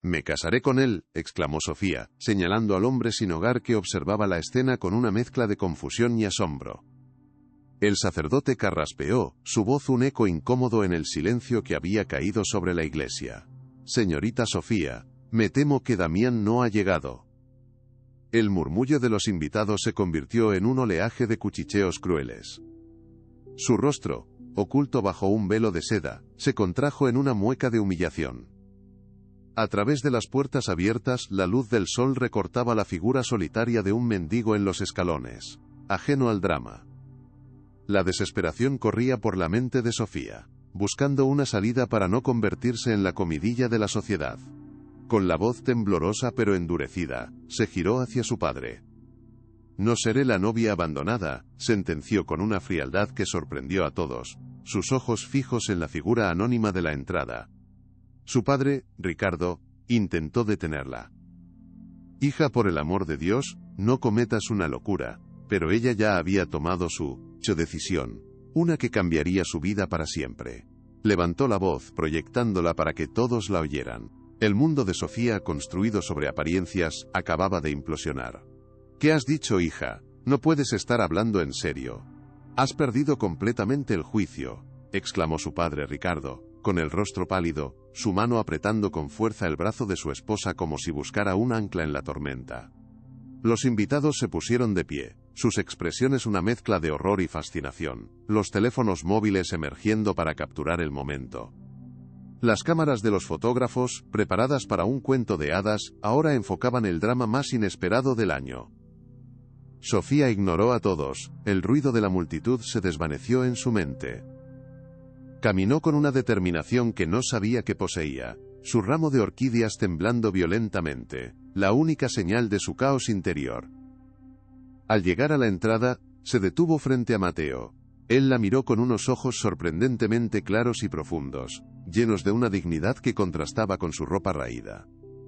Me casaré con él, exclamó Sofía, señalando al hombre sin hogar que observaba la escena con una mezcla de confusión y asombro. El sacerdote carraspeó, su voz un eco incómodo en el silencio que había caído sobre la iglesia. Señorita Sofía, me temo que Damián no ha llegado. El murmullo de los invitados se convirtió en un oleaje de cuchicheos crueles. Su rostro, oculto bajo un velo de seda, se contrajo en una mueca de humillación. A través de las puertas abiertas, la luz del sol recortaba la figura solitaria de un mendigo en los escalones, ajeno al drama. La desesperación corría por la mente de Sofía, buscando una salida para no convertirse en la comidilla de la sociedad. Con la voz temblorosa pero endurecida, se giró hacia su padre. No seré la novia abandonada, sentenció con una frialdad que sorprendió a todos, sus ojos fijos en la figura anónima de la entrada. Su padre, Ricardo, intentó detenerla. Hija, por el amor de Dios, no cometas una locura, pero ella ya había tomado su decisión, una que cambiaría su vida para siempre. Levantó la voz, proyectándola para que todos la oyeran. El mundo de Sofía, construido sobre apariencias, acababa de implosionar. ¿Qué has dicho, hija? No puedes estar hablando en serio. Has perdido completamente el juicio, exclamó su padre Ricardo, con el rostro pálido, su mano apretando con fuerza el brazo de su esposa como si buscara un ancla en la tormenta. Los invitados se pusieron de pie, sus expresiones una mezcla de horror y fascinación, los teléfonos móviles emergiendo para capturar el momento. Las cámaras de los fotógrafos, preparadas para un cuento de hadas, ahora enfocaban el drama más inesperado del año. Sofía ignoró a todos, el ruido de la multitud se desvaneció en su mente. Caminó con una determinación que no sabía que poseía, su ramo de orquídeas temblando violentamente, la única señal de su caos interior. Al llegar a la entrada, se detuvo frente a Mateo. Él la miró con unos ojos sorprendentemente claros y profundos, llenos de una dignidad que contrastaba con su ropa raída.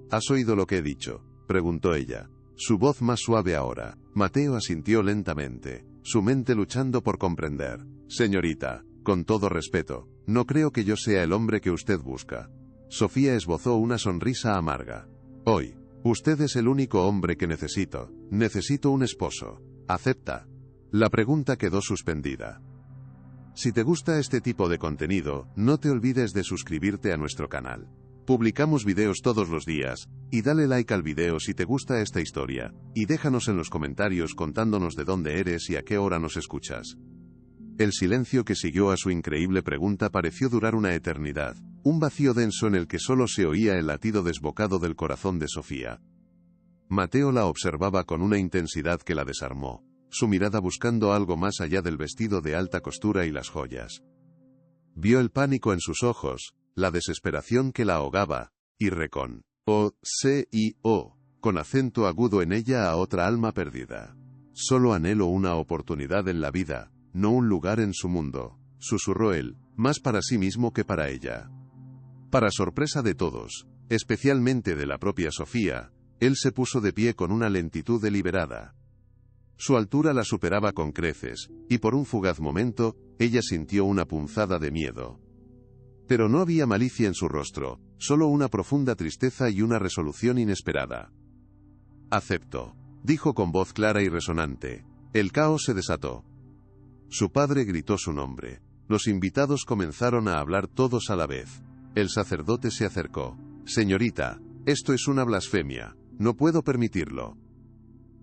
¿Has oído lo que he dicho?, preguntó ella, su voz más suave ahora. Mateo asintió lentamente, su mente luchando por comprender. Señorita, con todo respeto, no creo que yo sea el hombre que usted busca. Sofía esbozó una sonrisa amarga. Hoy, usted es el único hombre que necesito. Necesito un esposo. ¿Acepta? La pregunta quedó suspendida. Si te gusta este tipo de contenido, no te olvides de suscribirte a nuestro canal. Publicamos videos todos los días, y dale like al video si te gusta esta historia, y déjanos en los comentarios contándonos de dónde eres y a qué hora nos escuchas. El silencio que siguió a su increíble pregunta pareció durar una eternidad, un vacío denso en el que solo se oía el latido desbocado del corazón de Sofía. Mateo la observaba con una intensidad que la desarmó, su mirada buscando algo más allá del vestido de alta costura y las joyas. Vio el pánico en sus ojos, la desesperación que la ahogaba, y con acento agudo en ella a otra alma perdida. Solo anhelo una oportunidad en la vida, no un lugar en su mundo, susurró él, más para sí mismo que para ella. Para sorpresa de todos, especialmente de la propia Sofía, él se puso de pie con una lentitud deliberada. Su altura la superaba con creces, y por un fugaz momento, ella sintió una punzada de miedo. Pero no había malicia en su rostro, solo una profunda tristeza y una resolución inesperada. Acepto, dijo con voz clara y resonante. El caos se desató. Su padre gritó su nombre. Los invitados comenzaron a hablar todos a la vez. El sacerdote se acercó. Señorita, esto es una blasfemia, no puedo permitirlo.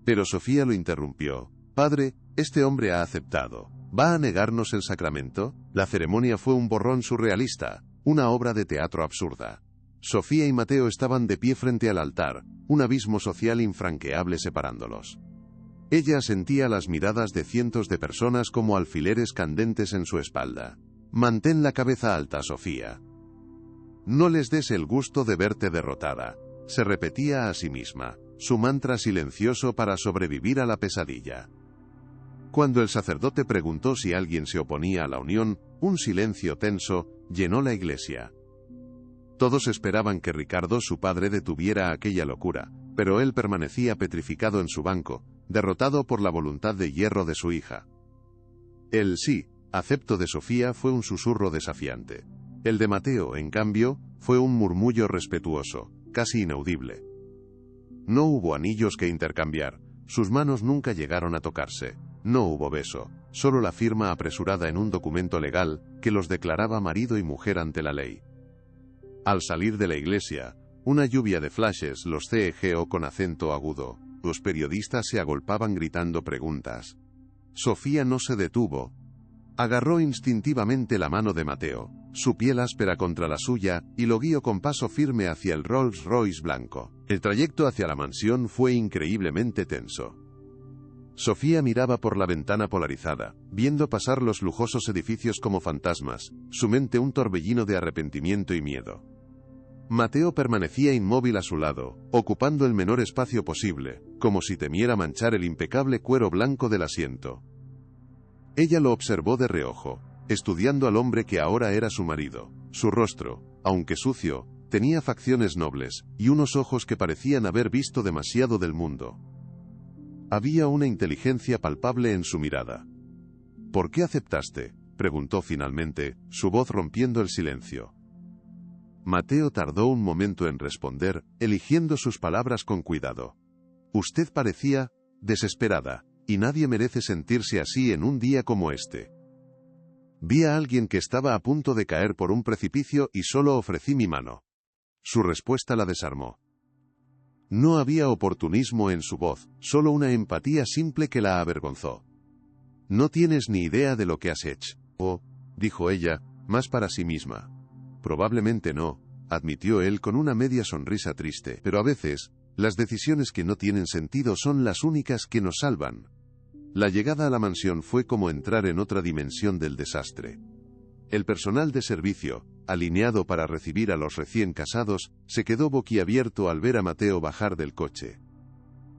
Pero Sofía lo interrumpió. Padre, este hombre ha aceptado. ¿Va a negarnos el sacramento? La ceremonia fue un borrón surrealista, una obra de teatro absurda. Sofía y Mateo estaban de pie frente al altar, un abismo social infranqueable separándolos. Ella sentía las miradas de cientos de personas como alfileres candentes en su espalda. Mantén la cabeza alta, Sofía. No les des el gusto de verte derrotada, se repetía a sí misma, su mantra silencioso para sobrevivir a la pesadilla. Cuando el sacerdote preguntó si alguien se oponía a la unión, un silencio tenso llenó la iglesia. Todos esperaban que Ricardo, su padre, detuviera aquella locura, pero él permanecía petrificado en su banco, derrotado por la voluntad de hierro de su hija. El sí, acepto de Sofía fue un susurro desafiante. El de Mateo, en cambio, fue un murmullo respetuoso, casi inaudible. No hubo anillos que intercambiar, sus manos nunca llegaron a tocarse, no hubo beso, solo la firma apresurada en un documento legal que los declaraba marido y mujer ante la ley. Al salir de la iglesia, una lluvia de flashes los cejeó con acento agudo. Los periodistas se agolpaban gritando preguntas. Sofía no se detuvo. Agarró instintivamente la mano de Mateo, su piel áspera contra la suya, y lo guió con paso firme hacia el Rolls Royce blanco. El trayecto hacia la mansión fue increíblemente tenso. Sofía miraba por la ventana polarizada, viendo pasar los lujosos edificios como fantasmas, su mente un torbellino de arrepentimiento y miedo. Mateo permanecía inmóvil a su lado, ocupando el menor espacio posible, como si temiera manchar el impecable cuero blanco del asiento. Ella lo observó de reojo, estudiando al hombre que ahora era su marido. Su rostro, aunque sucio, tenía facciones nobles, y unos ojos que parecían haber visto demasiado del mundo. Había una inteligencia palpable en su mirada. ¿Por qué aceptaste?, preguntó finalmente, su voz rompiendo el silencio. Mateo tardó un momento en responder, eligiendo sus palabras con cuidado. Usted parecía desesperada, y nadie merece sentirse así en un día como este. Vi a alguien que estaba a punto de caer por un precipicio y solo ofrecí mi mano. Su respuesta la desarmó. No había oportunismo en su voz, solo una empatía simple que la avergonzó. No tienes ni idea de lo que has hecho, dijo ella, más para sí misma. Probablemente no, admitió él con una media sonrisa triste, pero a veces, las decisiones que no tienen sentido son las únicas que nos salvan. La llegada a la mansión fue como entrar en otra dimensión del desastre. El personal de servicio, alineado para recibir a los recién casados, se quedó boquiabierto al ver a Mateo bajar del coche.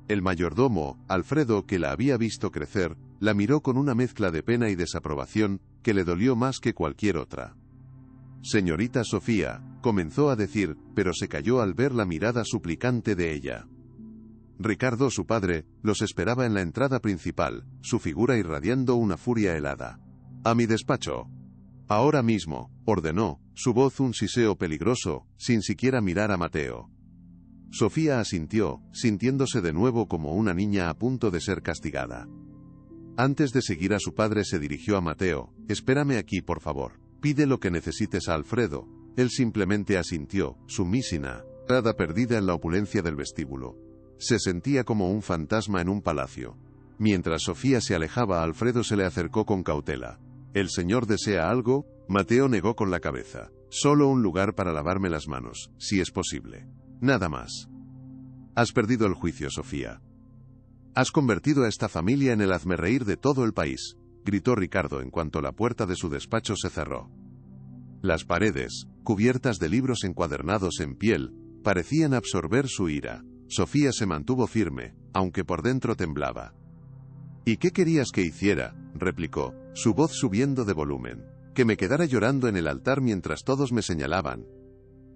El mayordomo, Alfredo, que la había visto crecer, la miró con una mezcla de pena y desaprobación, que le dolió más que cualquier otra. Señorita Sofía, comenzó a decir, pero se calló al ver la mirada suplicante de ella. Ricardo, su padre, los esperaba en la entrada principal, su figura irradiando una furia helada. A mi despacho. Ahora mismo, ordenó, su voz un siseo peligroso, sin siquiera mirar a Mateo. Sofía asintió, sintiéndose de nuevo como una niña a punto de ser castigada. Antes de seguir a su padre se dirigió a Mateo. Espérame aquí, por favor. Pide lo que necesites a Alfredo. Él simplemente asintió, sumísina, perdida en la opulencia del vestíbulo. Se sentía como un fantasma en un palacio. Mientras Sofía se alejaba, Alfredo se le acercó con cautela. ¿El señor desea algo? Mateo negó con la cabeza. Solo un lugar para lavarme las manos, si es posible. Nada más. Has perdido el juicio, Sofía. Has convertido a esta familia en el hazmerreír de todo el país, gritó Ricardo en cuanto la puerta de su despacho se cerró. Las paredes, cubiertas de libros encuadernados en piel, parecían absorber su ira. Sofía se mantuvo firme, aunque por dentro temblaba. ¿Y qué querías que hiciera?, replicó, su voz subiendo de volumen. Que me quedara llorando en el altar mientras todos me señalaban.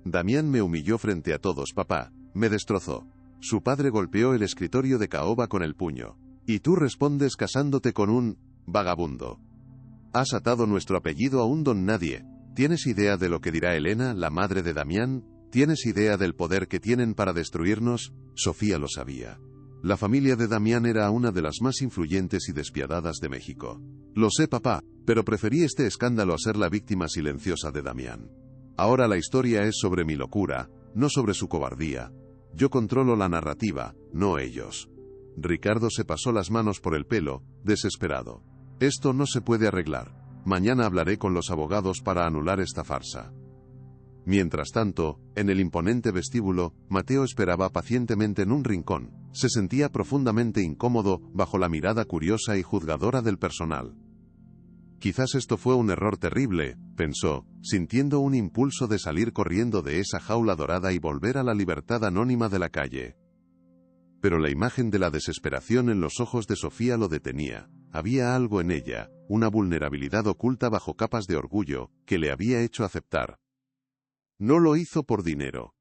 Damián me humilló frente a todos, papá, me destrozó. Su padre golpeó el escritorio de caoba con el puño. Y tú respondes casándote con un vagabundo. Has atado nuestro apellido a un don nadie. ¿Tienes idea de lo que dirá Elena, la madre de Damián? ¿Tienes idea del poder que tienen para destruirnos? Sofía lo sabía. La familia de Damián era una de las más influyentes y despiadadas de México. Lo sé, papá, pero preferí este escándalo a ser la víctima silenciosa de Damián. Ahora la historia es sobre mi locura, no sobre su cobardía. Yo controlo la narrativa, no ellos. Ricardo se pasó las manos por el pelo, desesperado. Esto no se puede arreglar. Mañana hablaré con los abogados para anular esta farsa. Mientras tanto, en el imponente vestíbulo, Mateo esperaba pacientemente en un rincón. Se sentía profundamente incómodo bajo la mirada curiosa y juzgadora del personal. Quizás esto fue un error terrible, pensó, sintiendo un impulso de salir corriendo de esa jaula dorada y volver a la libertad anónima de la calle. Pero la imagen de la desesperación en los ojos de Sofía lo detenía. Había algo en ella, una vulnerabilidad oculta bajo capas de orgullo, que le había hecho aceptar. No lo hizo por dinero.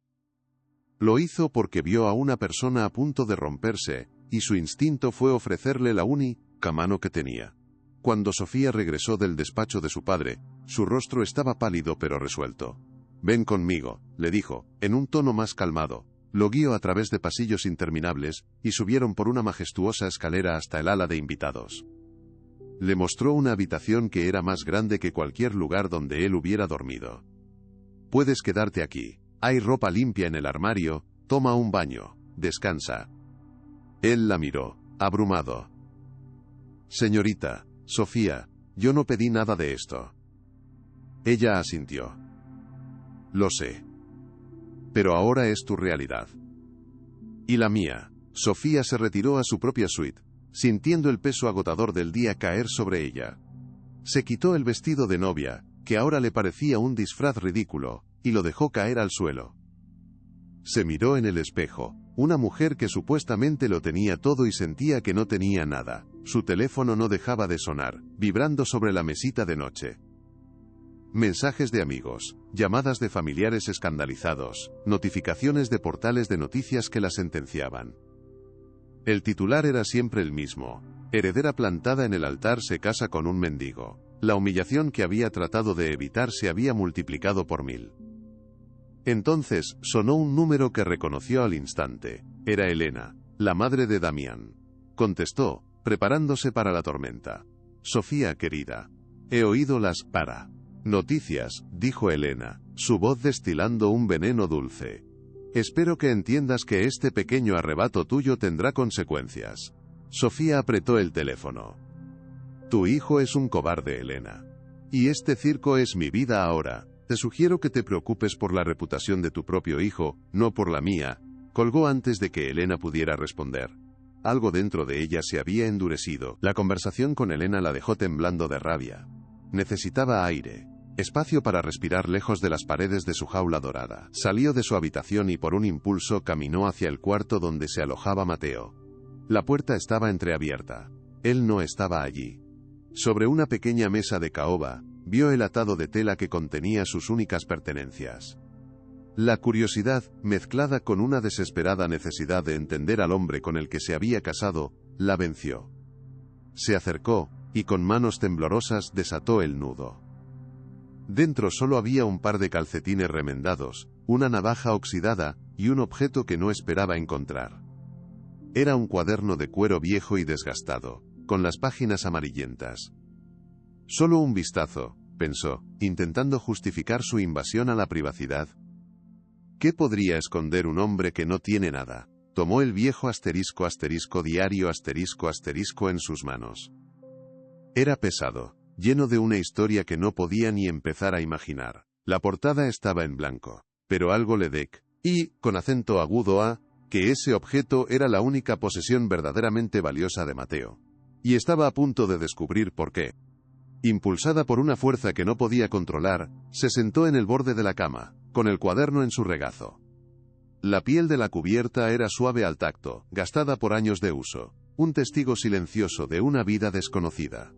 Lo hizo porque vio a una persona a punto de romperse, y su instinto fue ofrecerle la única mano que tenía. Cuando Sofía regresó del despacho de su padre, su rostro estaba pálido pero resuelto. Ven conmigo, le dijo, en un tono más calmado. Lo guió a través de pasillos interminables, y subieron por una majestuosa escalera hasta el ala de invitados. Le mostró una habitación que era más grande que cualquier lugar donde él hubiera dormido. Puedes quedarte aquí. Hay ropa limpia en el armario, toma un baño, descansa. Él la miró, abrumado. Señorita, Sofía, yo no pedí nada de esto. Ella asintió. Lo sé. Pero ahora es tu realidad. Y la mía. Sofía se retiró a su propia suite, sintiendo el peso agotador del día caer sobre ella. Se quitó el vestido de novia, que ahora le parecía un disfraz ridículo, y lo dejó caer al suelo. Se miró en el espejo, una mujer que supuestamente lo tenía todo y sentía que no tenía nada. Su teléfono no dejaba de sonar, vibrando sobre la mesita de noche. Mensajes de amigos, llamadas de familiares escandalizados, notificaciones de portales de noticias que la sentenciaban. El titular era siempre el mismo: heredera plantada en el altar se casa con un mendigo. La humillación que había tratado de evitar se había multiplicado por 1000. Entonces, sonó un número que reconoció al instante. Era Elena, la madre de Damián. Contestó, preparándose para la tormenta. Sofía querida. He oído las noticias, dijo Elena, su voz destilando un veneno dulce. Espero que entiendas que este pequeño arrebato tuyo tendrá consecuencias. Sofía apretó el teléfono. Tu hijo es un cobarde, Elena. Y este circo es mi vida ahora. Te sugiero que te preocupes por la reputación de tu propio hijo, no por la mía. Colgó antes de que Elena pudiera responder. Algo dentro de ella se había endurecido. La conversación con Elena la dejó temblando de rabia. Necesitaba aire. Espacio para respirar lejos de las paredes de su jaula dorada. Salió de su habitación y por un impulso caminó hacia el cuarto donde se alojaba Mateo. La puerta estaba entreabierta. Él no estaba allí. Sobre una pequeña mesa de caoba, vio el atado de tela que contenía sus únicas pertenencias. La curiosidad, mezclada con una desesperada necesidad de entender al hombre con el que se había casado, la venció. Se acercó, y con manos temblorosas desató el nudo. Dentro solo había un par de calcetines remendados, una navaja oxidada, y un objeto que no esperaba encontrar. Era un cuaderno de cuero viejo y desgastado, con las páginas amarillentas. Solo un vistazo, pensó, intentando justificar su invasión a la privacidad. ¿Qué podría esconder un hombre que no tiene nada? Tomó el viejo diario en sus manos. Era pesado, lleno de una historia que no podía ni empezar a imaginar. La portada estaba en blanco, pero algo le y, con acento agudo, que ese objeto era la única posesión verdaderamente valiosa de Mateo. Y estaba a punto de descubrir por qué. Impulsada por una fuerza que no podía controlar, se sentó en el borde de la cama, con el cuaderno en su regazo. La piel de la cubierta era suave al tacto, gastada por años de uso, un testigo silencioso de una vida desconocida.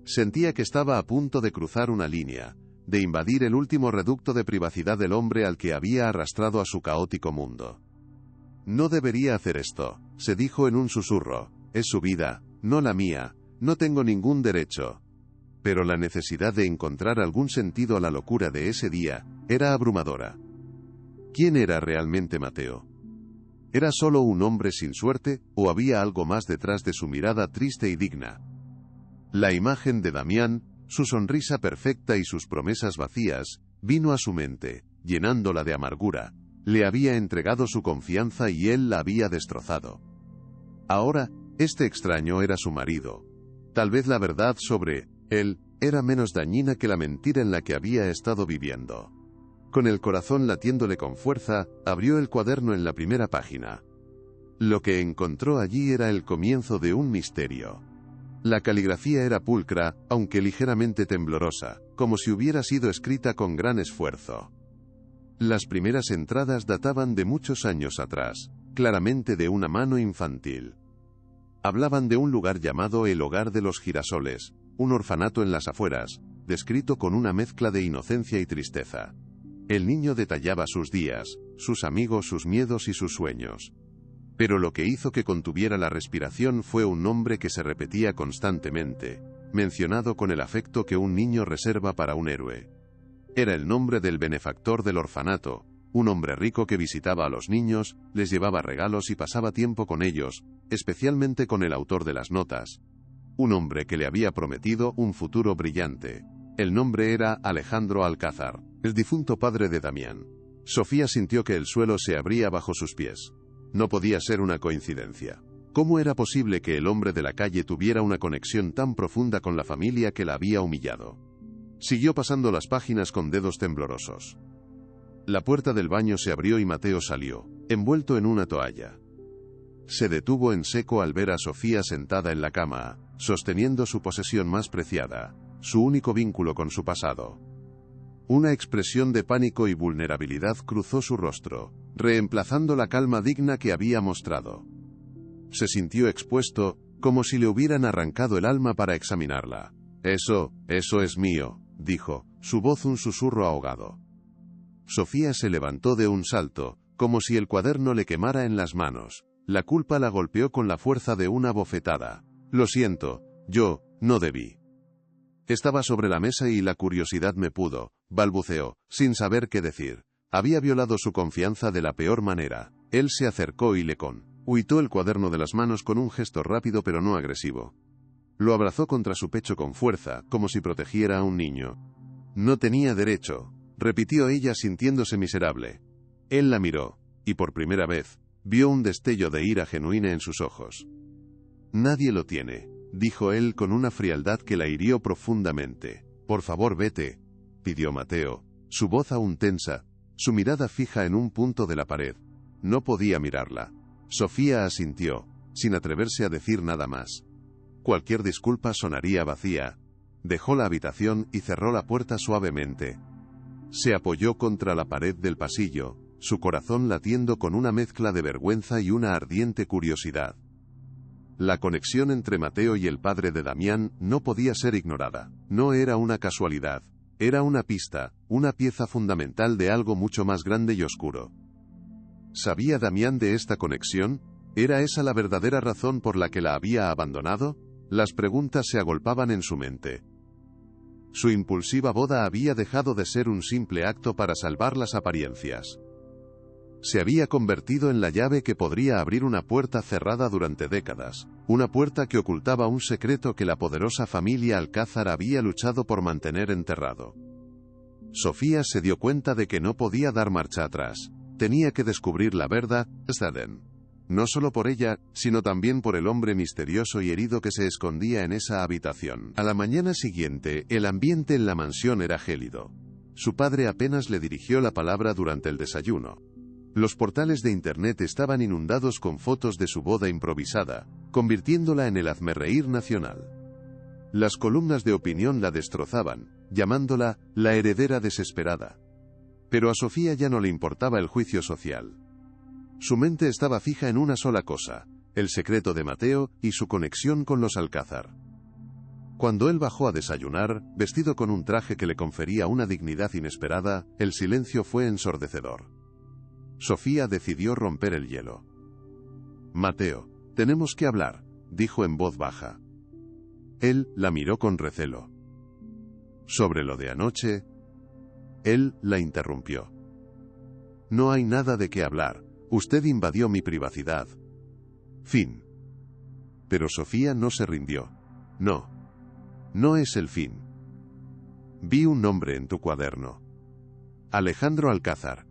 Sentía que estaba a punto de cruzar una línea, de invadir el último reducto de privacidad del hombre al que había arrastrado a su caótico mundo. No debería hacer esto, se dijo en un susurro, es su vida, no la mía, no tengo ningún derecho. Pero la necesidad de encontrar algún sentido a la locura de ese día era abrumadora. ¿Quién era realmente Mateo? ¿Era solo un hombre sin suerte, o había algo más detrás de su mirada triste y digna? La imagen de Damián, su sonrisa perfecta y sus promesas vacías, vino a su mente, llenándola de amargura. Le había entregado su confianza y él la había destrozado. Ahora, este extraño era su marido. Tal vez la verdad sobre él era menos dañina que la mentira en la que había estado viviendo. Con el corazón latiéndole con fuerza, abrió el cuaderno en la primera página. Lo que encontró allí era el comienzo de un misterio. La caligrafía era pulcra, aunque ligeramente temblorosa, como si hubiera sido escrita con gran esfuerzo. Las primeras entradas databan de muchos años atrás, claramente de una mano infantil. Hablaban de un lugar llamado el Hogar de los Girasoles, un orfanato en las afueras, descrito con una mezcla de inocencia y tristeza. El niño detallaba sus días, sus amigos, sus miedos y sus sueños. Pero lo que hizo que contuviera la respiración fue un nombre que se repetía constantemente, mencionado con el afecto que un niño reserva para un héroe. Era el nombre del benefactor del orfanato, un hombre rico que visitaba a los niños, les llevaba regalos y pasaba tiempo con ellos, especialmente con el autor de las notas. Un hombre que le había prometido un futuro brillante. El nombre era Alejandro Alcázar, el difunto padre de Damián. Sofía sintió que el suelo se abría bajo sus pies. No podía ser una coincidencia. ¿Cómo era posible que el hombre de la calle tuviera una conexión tan profunda con la familia que la había humillado? Siguió pasando las páginas con dedos temblorosos. La puerta del baño se abrió y Mateo salió, envuelto en una toalla. Se detuvo en seco al ver a Sofía sentada en la cama, sosteniendo su posesión más preciada, su único vínculo con su pasado. Una expresión de pánico y vulnerabilidad cruzó su rostro, reemplazando la calma digna que había mostrado. Se sintió expuesto, como si le hubieran arrancado el alma para examinarla. Eso es mío, dijo, su voz un susurro ahogado. Sofía se levantó de un salto, como si el cuaderno le quemara en las manos. La culpa la golpeó con la fuerza de una bofetada. Lo siento, yo no debí. Estaba sobre la mesa y la curiosidad me pudo, balbuceó, sin saber qué decir. Había violado su confianza de la peor manera. Él se acercó y le huitó el cuaderno de las manos con un gesto rápido pero no agresivo. Lo abrazó contra su pecho con fuerza, como si protegiera a un niño. No tenía derecho, repitió ella sintiéndose miserable. Él la miró, y por primera vez, vio un destello de ira genuina en sus ojos. Nadie lo tiene, dijo él con una frialdad que la hirió profundamente. Por favor vete, pidió Mateo, su voz aún tensa, su mirada fija en un punto de la pared. No podía mirarla. Sofía asintió, sin atreverse a decir nada más. Cualquier disculpa sonaría vacía. Dejó la habitación y cerró la puerta suavemente. Se apoyó contra la pared del pasillo, su corazón latiendo con una mezcla de vergüenza y una ardiente curiosidad. La conexión entre Mateo y el padre de Damián no podía ser ignorada. No era una casualidad. Era una pista, una pieza fundamental de algo mucho más grande y oscuro. ¿Sabía Damián de esta conexión? ¿Era esa la verdadera razón por la que la había abandonado? Las preguntas se agolpaban en su mente. Su impulsiva boda había dejado de ser un simple acto para salvar las apariencias. Se había convertido en la llave que podría abrir una puerta cerrada durante décadas, una puerta que ocultaba un secreto que la poderosa familia Alcázar había luchado por mantener enterrado. Sofía se dio cuenta de que no podía dar marcha atrás. Tenía que descubrir la verdad, no solo por ella, sino también por el hombre misterioso y herido que se escondía en esa habitación. A la mañana siguiente, el ambiente en la mansión era gélido. Su padre apenas le dirigió la palabra durante el desayuno. Los portales de Internet estaban inundados con fotos de su boda improvisada, convirtiéndola en el hazmerreír nacional. Las columnas de opinión la destrozaban, llamándola la heredera desesperada. Pero a Sofía ya no le importaba el juicio social. Su mente estaba fija en una sola cosa, el secreto de Mateo y su conexión con los Alcázar. Cuando él bajó a desayunar, vestido con un traje que le confería una dignidad inesperada, el silencio fue ensordecedor. Sofía decidió romper el hielo. Mateo, tenemos que hablar, dijo en voz baja. Él la miró con recelo. Sobre lo de anoche, él la interrumpió. No hay nada de qué hablar. Usted invadió mi privacidad. Fin. Pero Sofía no se rindió. No. No es el fin. Vi un nombre en tu cuaderno. Alejandro Alcázar.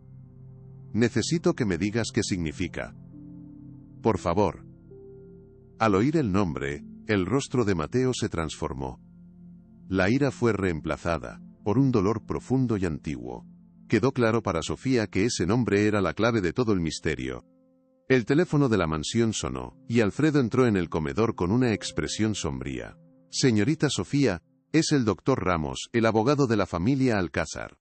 Necesito que me digas qué significa. Por favor. Al oír el nombre, el rostro de Mateo se transformó. La ira fue reemplazada por un dolor profundo y antiguo. Quedó claro para Sofía que ese nombre era la clave de todo el misterio. El teléfono de la mansión sonó, y Alfredo entró en el comedor con una expresión sombría. Señorita Sofía, es el doctor Ramos, el abogado de la familia Alcázar.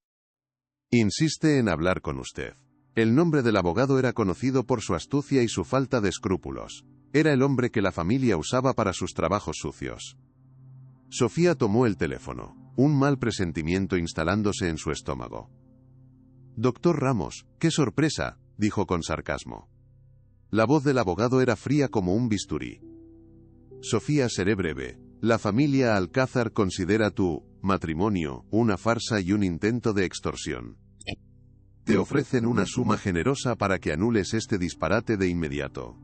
Insiste en hablar con usted. El nombre del abogado era conocido por su astucia y su falta de escrúpulos. Era el hombre que la familia usaba para sus trabajos sucios. Sofía tomó el teléfono, un mal presentimiento instalándose en su estómago. Doctor Ramos, qué sorpresa, dijo con sarcasmo. La voz del abogado era fría como un bisturí. Sofía, seré breve. La familia Alcázar considera tu matrimonio, una farsa y un intento de extorsión. Te ofrecen una suma generosa para que anules este disparate de inmediato.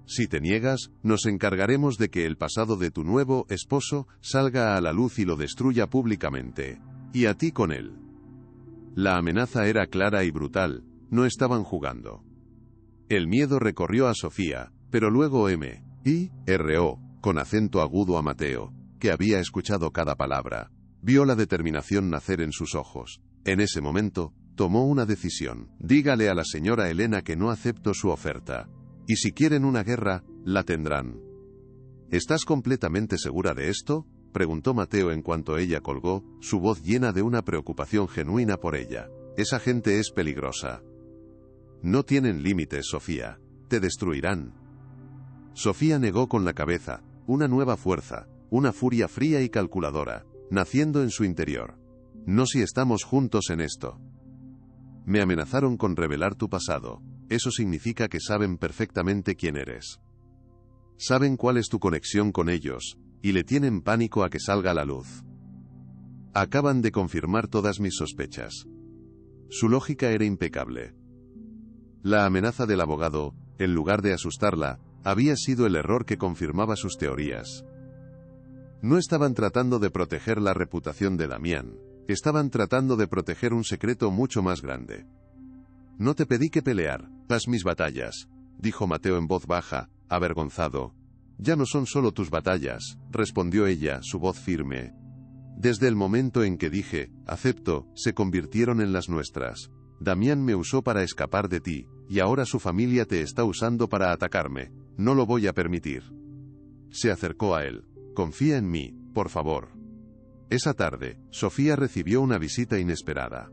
Si te niegas, nos encargaremos de que el pasado de tu nuevo esposo salga a la luz y lo destruya públicamente. Y a ti con él. La amenaza era clara y brutal, no estaban jugando. El miedo recorrió a Sofía, pero luego R.O., con acento agudo a Mateo, que había escuchado cada palabra. Vio la determinación nacer en sus ojos. En ese momento, tomó una decisión. Dígale a la señora Elena que no acepto su oferta. Y si quieren una guerra, la tendrán. ¿Estás completamente segura de esto?, preguntó Mateo en cuanto ella colgó, su voz llena de una preocupación genuina por ella. Esa gente es peligrosa. No tienen límites, Sofía. Te destruirán. Sofía negó con la cabeza, una nueva fuerza, una furia fría y calculadora, naciendo en su interior. No si estamos juntos en esto. Me amenazaron con revelar tu pasado. Eso significa que saben perfectamente quién eres. Saben cuál es tu conexión con ellos, y le tienen pánico a que salga a la luz. Acaban de confirmar todas mis sospechas. Su lógica era impecable. La amenaza del abogado, en lugar de asustarla, había sido el error que confirmaba sus teorías. No estaban tratando de proteger la reputación de Damián, estaban tratando de proteger un secreto mucho más grande. No te pedí que pelear, haz mis batallas, dijo Mateo en voz baja, avergonzado. Ya no son solo tus batallas, respondió ella, su voz firme. Desde el momento en que dije, acepto, se convirtieron en las nuestras. Damián me usó para escapar de ti, y ahora su familia te está usando para atacarme. No lo voy a permitir. Se acercó a él. Confía en mí, por favor. Esa tarde, Sofía recibió una visita inesperada.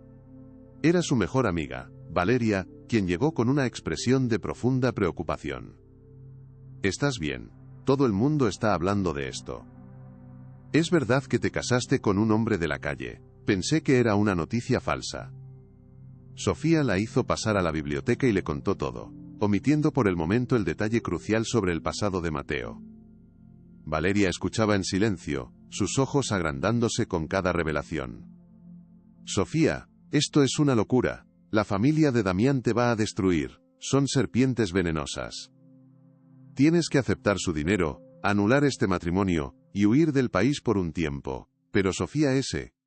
Era su mejor amiga, Valeria, quien llegó con una expresión de profunda preocupación. ¿Estás bien? Todo el mundo está hablando de esto. Es verdad que te casaste con un hombre de la calle. Pensé que era una noticia falsa. Sofía la hizo pasar a la biblioteca y le contó todo, omitiendo por el momento el detalle crucial sobre el pasado de Mateo. Valeria escuchaba en silencio, sus ojos agrandándose con cada revelación. Sofía, esto es una locura. La familia de Damián te va a destruir. Son serpientes venenosas. Tienes que aceptar su dinero, anular este matrimonio, y huir del país por un tiempo. Pero Sofía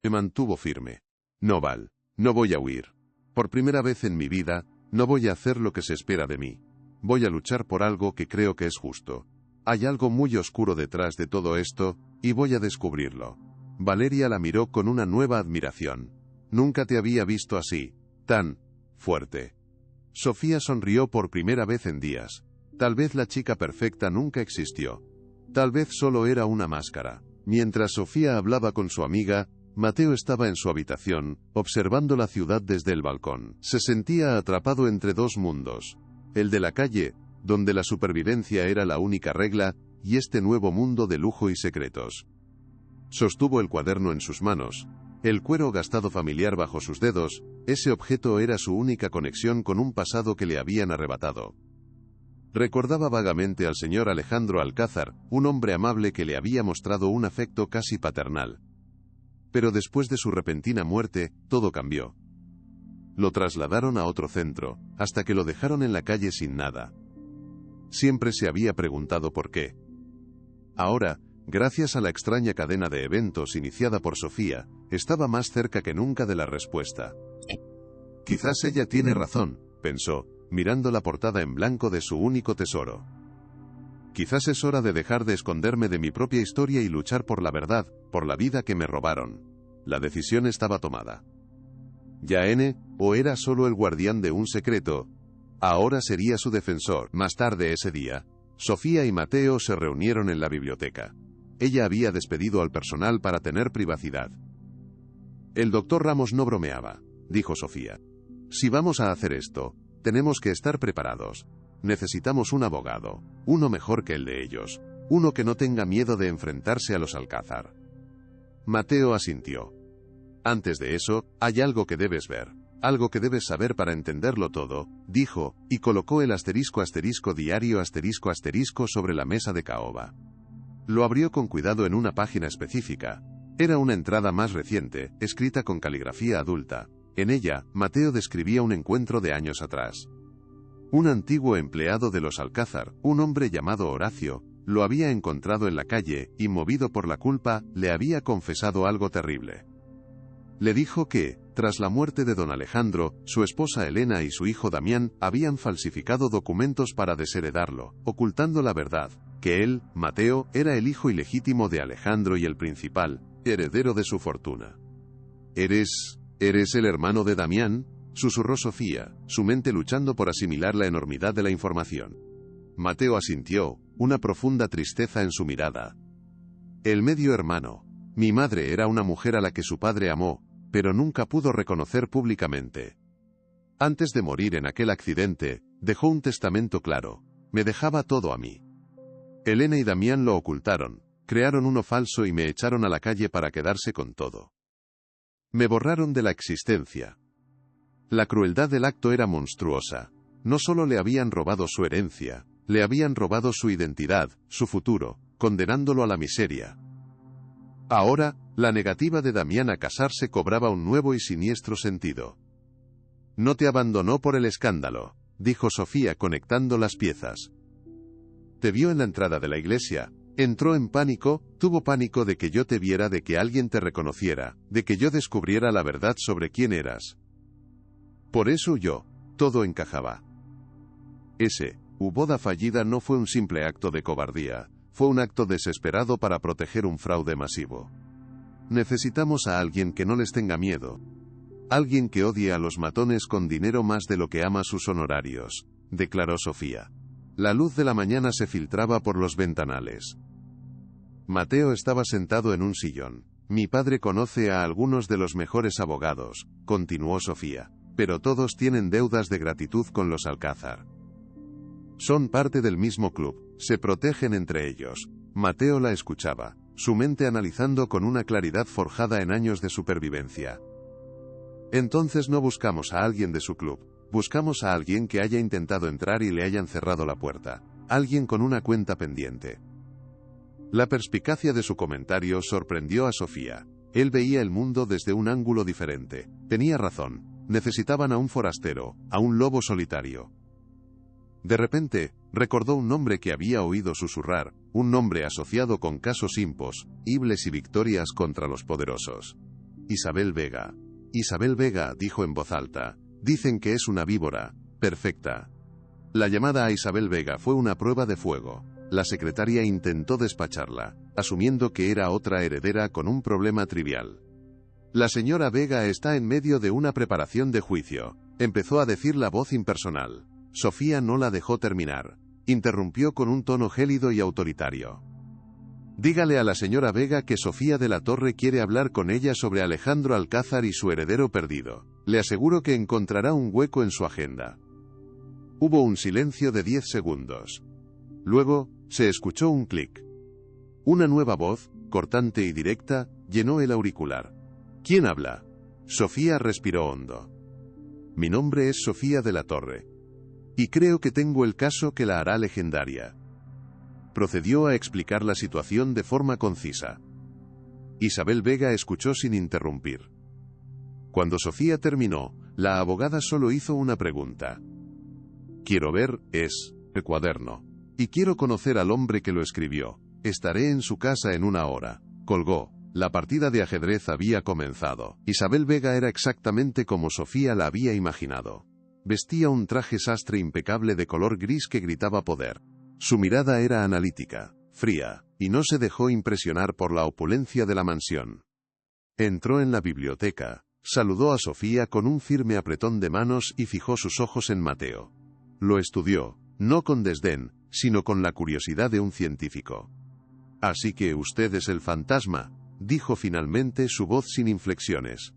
me mantuvo firme. No, Val, no voy a huir. Por primera vez en mi vida, no voy a hacer lo que se espera de mí. Voy a luchar por algo que creo que es justo. Hay algo muy oscuro detrás de todo esto, y voy a descubrirlo. Valeria la miró con una nueva admiración. Nunca te había visto así, tan fuerte. Sofía sonrió por primera vez en días. Tal vez la chica perfecta nunca existió. Tal vez solo era una máscara. Mientras Sofía hablaba con su amiga, Mateo estaba en su habitación, observando la ciudad desde el balcón. Se sentía atrapado entre dos mundos. El de la calle, donde la supervivencia era la única regla, y este nuevo mundo de lujo y secretos. Sostuvo el cuaderno en sus manos. El cuero gastado familiar bajo sus dedos, ese objeto era su única conexión con un pasado que le habían arrebatado. Recordaba vagamente al señor Alejandro Alcázar, un hombre amable que le había mostrado un afecto casi paternal. Pero después de su repentina muerte, todo cambió. Lo trasladaron a otro centro, hasta que lo dejaron en la calle sin nada. Siempre se había preguntado por qué. Ahora, gracias a la extraña cadena de eventos iniciada por Sofía, estaba más cerca que nunca de la respuesta. Quizás ella tiene razón, pensó, mirando la portada en blanco de su único tesoro. Quizás es hora de dejar de esconderme de mi propia historia y luchar por la verdad, por la vida que me robaron. La decisión estaba tomada. Ya o era solo el guardián de un secreto, ahora sería su defensor. Más tarde ese día, Sofía y Mateo se reunieron en la biblioteca. Ella había despedido al personal para tener privacidad. El doctor Ramos no bromeaba, dijo Sofía. Si vamos a hacer esto, tenemos que estar preparados. Necesitamos un abogado, uno mejor que el de ellos, uno que no tenga miedo de enfrentarse a los Alcázar. Mateo asintió. Antes de eso, hay algo que debes ver, algo que debes saber para entenderlo todo, dijo, y colocó el *diario ** sobre la mesa de caoba. Lo abrió con cuidado en una página específica. Era una entrada más reciente, escrita con caligrafía adulta. En ella, Mateo describía un encuentro de años atrás. Un antiguo empleado de los Alcázar, un hombre llamado Horacio, lo había encontrado en la calle y, movido por la culpa, le había confesado algo terrible. Le dijo que, tras la muerte de don Alejandro, su esposa Elena y su hijo Damián habían falsificado documentos para desheredarlo, ocultando la verdad, que él, Mateo, era el hijo ilegítimo de Alejandro y el principal heredero de su fortuna. ¿Eres el hermano de Damián?, susurró Sofía, su mente luchando por asimilar la enormidad de la información. Mateo asintió, una profunda tristeza en su mirada. El medio hermano. Mi madre era una mujer a la que su padre amó, pero nunca pudo reconocer públicamente. Antes de morir en aquel accidente, dejó un testamento claro. Me dejaba todo a mí. Elena y Damián lo ocultaron, crearon uno falso y me echaron a la calle para quedarse con todo. Me borraron de la existencia. La crueldad del acto era monstruosa. No solo le habían robado su herencia, le habían robado su identidad, su futuro, condenándolo a la miseria. Ahora, la negativa de Damián a casarse cobraba un nuevo y siniestro sentido. No te abandonó por el escándalo, dijo Sofía conectando las piezas. Te vio en la entrada de la iglesia, entró en pánico, tuvo pánico de que yo te viera, de que alguien te reconociera, de que yo descubriera la verdad sobre quién eras. Por eso huyó, todo encajaba. Su boda fallida no fue un simple acto de cobardía, fue un acto desesperado para proteger un fraude masivo. Necesitamos a alguien que no les tenga miedo. Alguien que odie a los matones con dinero más de lo que ama sus honorarios, declaró Sofía. La luz de la mañana se filtraba por los ventanales. Mateo estaba sentado en un sillón. Mi padre conoce a algunos de los mejores abogados, continuó Sofía, pero todos tienen deudas de gratitud con los Alcázar. Son parte del mismo club, se protegen entre ellos. Mateo la escuchaba, su mente analizando con una claridad forjada en años de supervivencia. Entonces no buscamos a alguien de su club, buscamos a alguien que haya intentado entrar y le hayan cerrado la puerta, alguien con una cuenta pendiente. La perspicacia de su comentario sorprendió a Sofía. Él veía el mundo desde un ángulo diferente. Tenía razón, necesitaban a un forastero, a un lobo solitario. De repente, recordó un nombre que había oído susurrar, un nombre asociado con casos impos, ibles y victorias contra los poderosos. Isabel Vega. Isabel Vega, dijo en voz alta. Dicen que es una víbora, perfecta. La llamada a Isabel Vega fue una prueba de fuego. La secretaria intentó despacharla, asumiendo que era otra heredera con un problema trivial. La señora Vega está en medio de una preparación de juicio, empezó a decir la voz impersonal. Sofía no la dejó terminar. Interrumpió con un tono gélido y autoritario. Dígale a la señora Vega que Sofía de la Torre quiere hablar con ella sobre Alejandro Alcázar y su heredero perdido. Le aseguro que encontrará un hueco en su agenda. Hubo un silencio de 10 segundos. Luego, se escuchó un clic. Una nueva voz, cortante y directa, llenó el auricular. ¿Quién habla? Sofía respiró hondo. Mi nombre es Sofía de la Torre. Y creo que tengo el caso que la hará legendaria. Procedió a explicar la situación de forma concisa. Isabel Vega escuchó sin interrumpir. Cuando Sofía terminó, la abogada solo hizo una pregunta. Quiero ver, el cuaderno. Y quiero conocer al hombre que lo escribió. Estaré en su casa en 1 hora. Colgó. La partida de ajedrez había comenzado. Isabel Vega era exactamente como Sofía la había imaginado. Vestía un traje sastre impecable de color gris que gritaba poder. Su mirada era analítica, fría, y no se dejó impresionar por la opulencia de la mansión. Entró en la biblioteca, saludó a Sofía con un firme apretón de manos y fijó sus ojos en Mateo. Lo estudió, no con desdén, sino con la curiosidad de un científico. Así que usted es el fantasma, dijo finalmente, su voz sin inflexiones.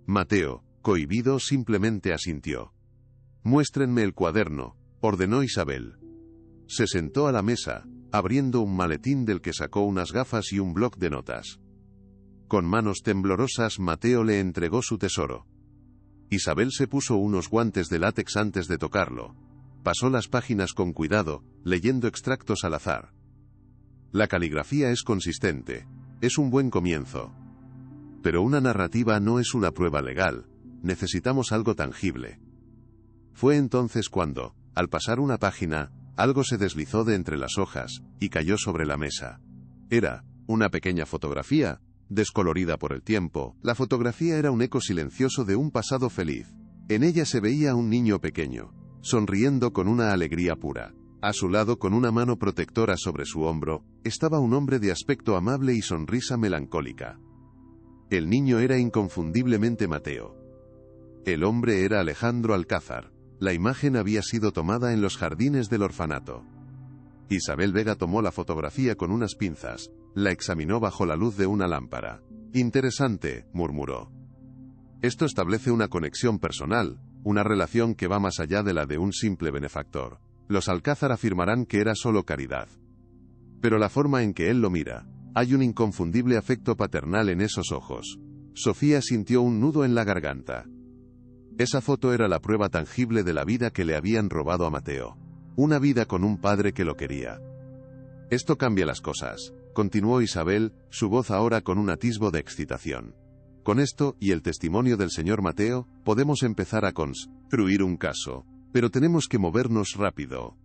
Mateo, cohibido, simplemente asintió. Muéstrenme el cuaderno, ordenó Isabel. Se sentó a la mesa, abriendo un maletín del que sacó unas gafas y un bloc de notas. Con manos temblorosas Mateo le entregó su tesoro. Isabel se puso unos guantes de látex antes de tocarlo. Pasó las páginas con cuidado, leyendo extractos al azar. La caligrafía es consistente. Es un buen comienzo. Pero una narrativa no es una prueba legal, necesitamos algo tangible. Fue entonces cuando, al pasar una página, algo se deslizó de entre las hojas, y cayó sobre la mesa. Era una pequeña fotografía, descolorida por el tiempo. La fotografía era un eco silencioso de un pasado feliz. En ella se veía un niño pequeño, sonriendo con una alegría pura. A su lado, con una mano protectora sobre su hombro, estaba un hombre de aspecto amable y sonrisa melancólica. El niño era inconfundiblemente Mateo. El hombre era Alejandro Alcázar. La imagen había sido tomada en los jardines del orfanato. Isabel Vega tomó la fotografía con unas pinzas, la examinó bajo la luz de una lámpara. Interesante, murmuró. Esto establece una conexión personal, una relación que va más allá de la de un simple benefactor. Los Alcázar afirmarán que era solo caridad. Pero la forma en que él lo mira, hay un inconfundible afecto paternal en esos ojos. Sofía sintió un nudo en la garganta. Esa foto era la prueba tangible de la vida que le habían robado a Mateo. Una vida con un padre que lo quería. Esto cambia las cosas, continuó Isabel, su voz ahora con un atisbo de excitación. Con esto, y el testimonio del señor Mateo, podemos empezar a construir un caso. Pero tenemos que movernos rápido.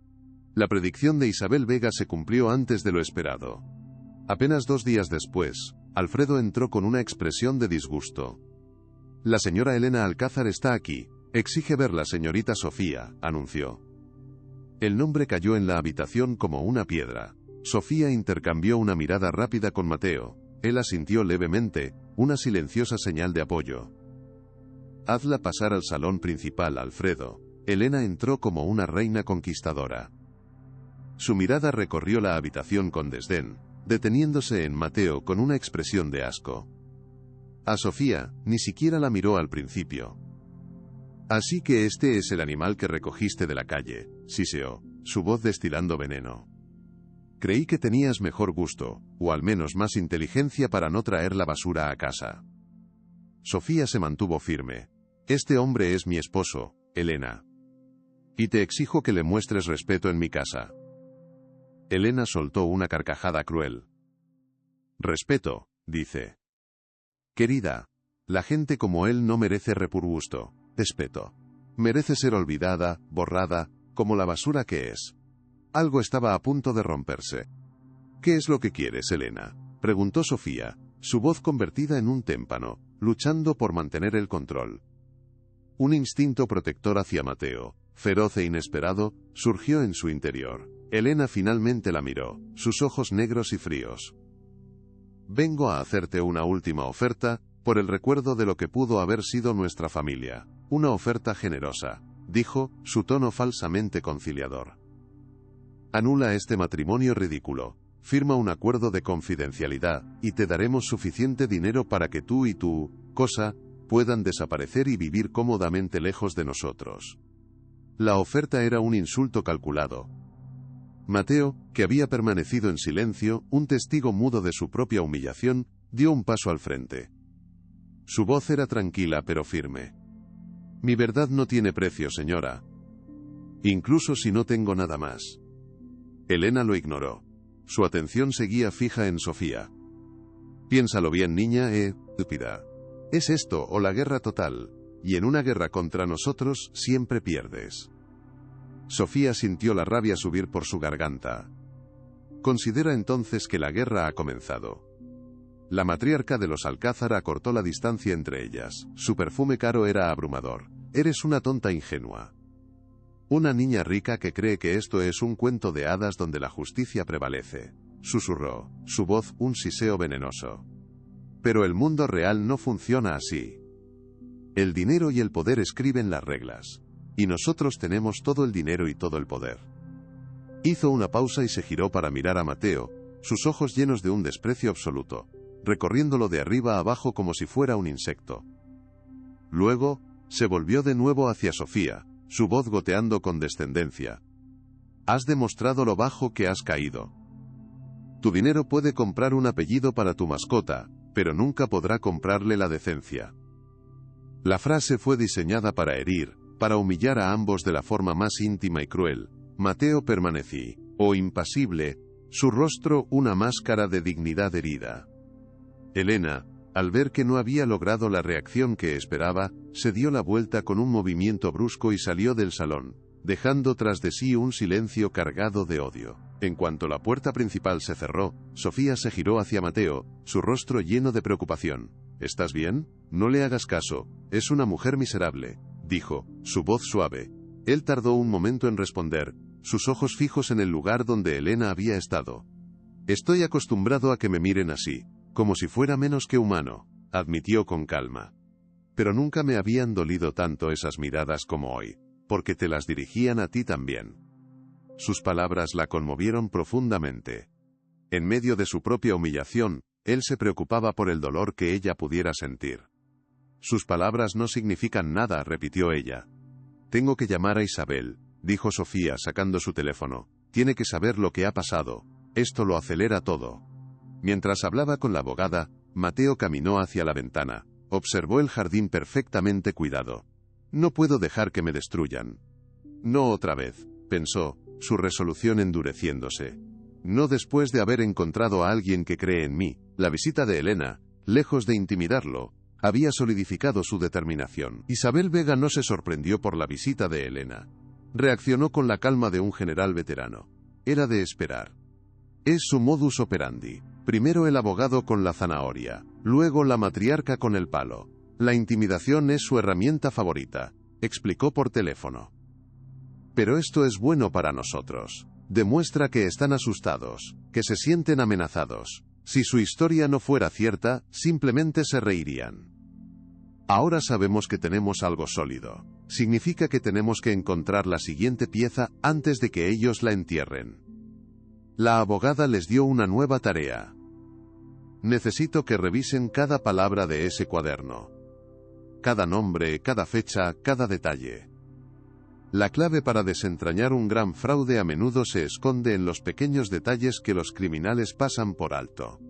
La predicción de Isabel Vega se cumplió antes de lo esperado. Apenas 2 días después, Alfredo entró con una expresión de disgusto. La señora Elena Alcázar está aquí. Exige verla, señorita Sofía, anunció. El nombre cayó en la habitación como una piedra. Sofía intercambió una mirada rápida con Mateo. Él asintió levemente, una silenciosa señal de apoyo. Hazla pasar al salón principal, Alfredo. Elena entró como una reina conquistadora. Su mirada recorrió la habitación con desdén, deteniéndose en Mateo con una expresión de asco. A Sofía, ni siquiera la miró al principio. Así que este es el animal que recogiste de la calle, siseó, su voz destilando veneno. Creí que tenías mejor gusto, o al menos más inteligencia para no traer la basura a casa. Sofía se mantuvo firme. Este hombre es mi esposo, Elena. Y te exijo que le muestres respeto en mi casa. Elena soltó una carcajada cruel. Respeto, dice. Querida, la gente como él no merece repurgusto, respeto. Merece ser olvidada, borrada, como la basura que es. Algo estaba a punto de romperse. ¿Qué es lo que quieres, Elena?, preguntó Sofía, su voz convertida en un témpano, luchando por mantener el control. Un instinto protector hacia Mateo, feroz e inesperado, surgió en su interior. Elena finalmente la miró, sus ojos negros y fríos. Vengo a hacerte una última oferta, por el recuerdo de lo que pudo haber sido nuestra familia. Una oferta generosa, dijo, su tono falsamente conciliador. Anula este matrimonio ridículo, firma un acuerdo de confidencialidad, y te daremos suficiente dinero para que tú y tu cosa puedan desaparecer y vivir cómodamente lejos de nosotros. La oferta era un insulto calculado. Mateo, que había permanecido en silencio, un testigo mudo de su propia humillación, dio un paso al frente. Su voz era tranquila pero firme. Mi verdad no tiene precio, señora. Incluso si no tengo nada más. Elena lo ignoró. Su atención seguía fija en Sofía. Piénsalo bien, niña, estúpida. Es esto o la guerra total, y en una guerra contra nosotros siempre pierdes. Sofía sintió la rabia subir por su garganta. Considera entonces que la guerra ha comenzado. La matriarca de los Alcázar acortó la distancia entre ellas. Su perfume caro era abrumador. Eres una tonta ingenua. Una niña rica que cree que esto es un cuento de hadas donde la justicia prevalece. Susurró, su voz un siseo venenoso. Pero el mundo real no funciona así. El dinero y el poder escriben las reglas. Y nosotros tenemos todo el dinero y todo el poder. Hizo una pausa y se giró para mirar a Mateo, sus ojos llenos de un desprecio absoluto, recorriéndolo de arriba a abajo como si fuera un insecto. Luego, se volvió de nuevo hacia Sofía, su voz goteando con descendencia. Has demostrado lo bajo que has caído. Tu dinero puede comprar un apellido para tu mascota, pero nunca podrá comprarle la decencia. La frase fue diseñada para herir, para humillar a ambos de la forma más íntima y cruel. Mateo permaneció, impasible, su rostro una máscara de dignidad herida. Elena, Al ver que no había logrado la reacción que esperaba, se dio la vuelta con un movimiento brusco y salió del salón, dejando tras de sí un silencio cargado de odio. En cuanto la puerta principal se cerró, Sofía se giró hacia Mateo, su rostro lleno de preocupación. ¿Estás bien? No le hagas caso, es una mujer miserable, dijo, su voz suave. Él tardó un momento en responder, sus ojos fijos en el lugar donde Elena había estado. Estoy acostumbrado a que me miren así, como si fuera menos que humano, admitió con calma. Pero nunca me habían dolido tanto esas miradas como hoy, porque te las dirigían a ti también. Sus palabras la conmovieron profundamente. En medio de su propia humillación, él se preocupaba por el dolor que ella pudiera sentir. Sus palabras no significan nada, repitió ella. Tengo que llamar a Isabel, dijo Sofía sacando su teléfono. Tiene que saber lo que ha pasado. Esto lo acelera todo. Mientras hablaba con la abogada, Mateo caminó hacia la ventana. Observó el jardín perfectamente cuidado. No puedo dejar que me destruyan. No otra vez, pensó, su resolución endureciéndose. No después de haber encontrado a alguien que cree en mí. La visita de Elena, lejos de intimidarlo, había solidificado su determinación. Isabel Vega no se sorprendió por la visita de Elena. Reaccionó con la calma de un general veterano. Era de esperar. Es su modus operandi. Primero el abogado con la zanahoria, luego la matriarca con el palo. La intimidación es su herramienta favorita, explicó por teléfono. Pero esto es bueno para nosotros. Demuestra que están asustados, que se sienten amenazados. Si su historia no fuera cierta, simplemente se reirían. Ahora sabemos que tenemos algo sólido. Significa que tenemos que encontrar la siguiente pieza antes de que ellos la entierren. La abogada les dio una nueva tarea. Necesito que revisen cada palabra de ese cuaderno. Cada nombre, cada fecha, cada detalle. La clave para desentrañar un gran fraude a menudo se esconde en los pequeños detalles que los criminales pasan por alto.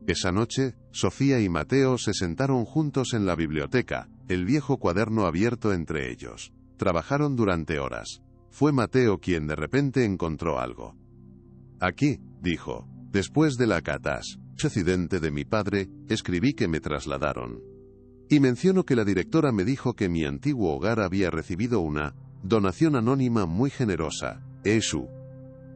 Esa noche, Sofía y Mateo se sentaron juntos en la biblioteca, el viejo cuaderno abierto entre ellos. Trabajaron durante horas. Fue Mateo quien de repente encontró algo. Aquí, dijo, después de la accidente de mi padre, escribí que me trasladaron. Y menciono que la directora me dijo que mi antiguo hogar había recibido una donación anónima muy generosa.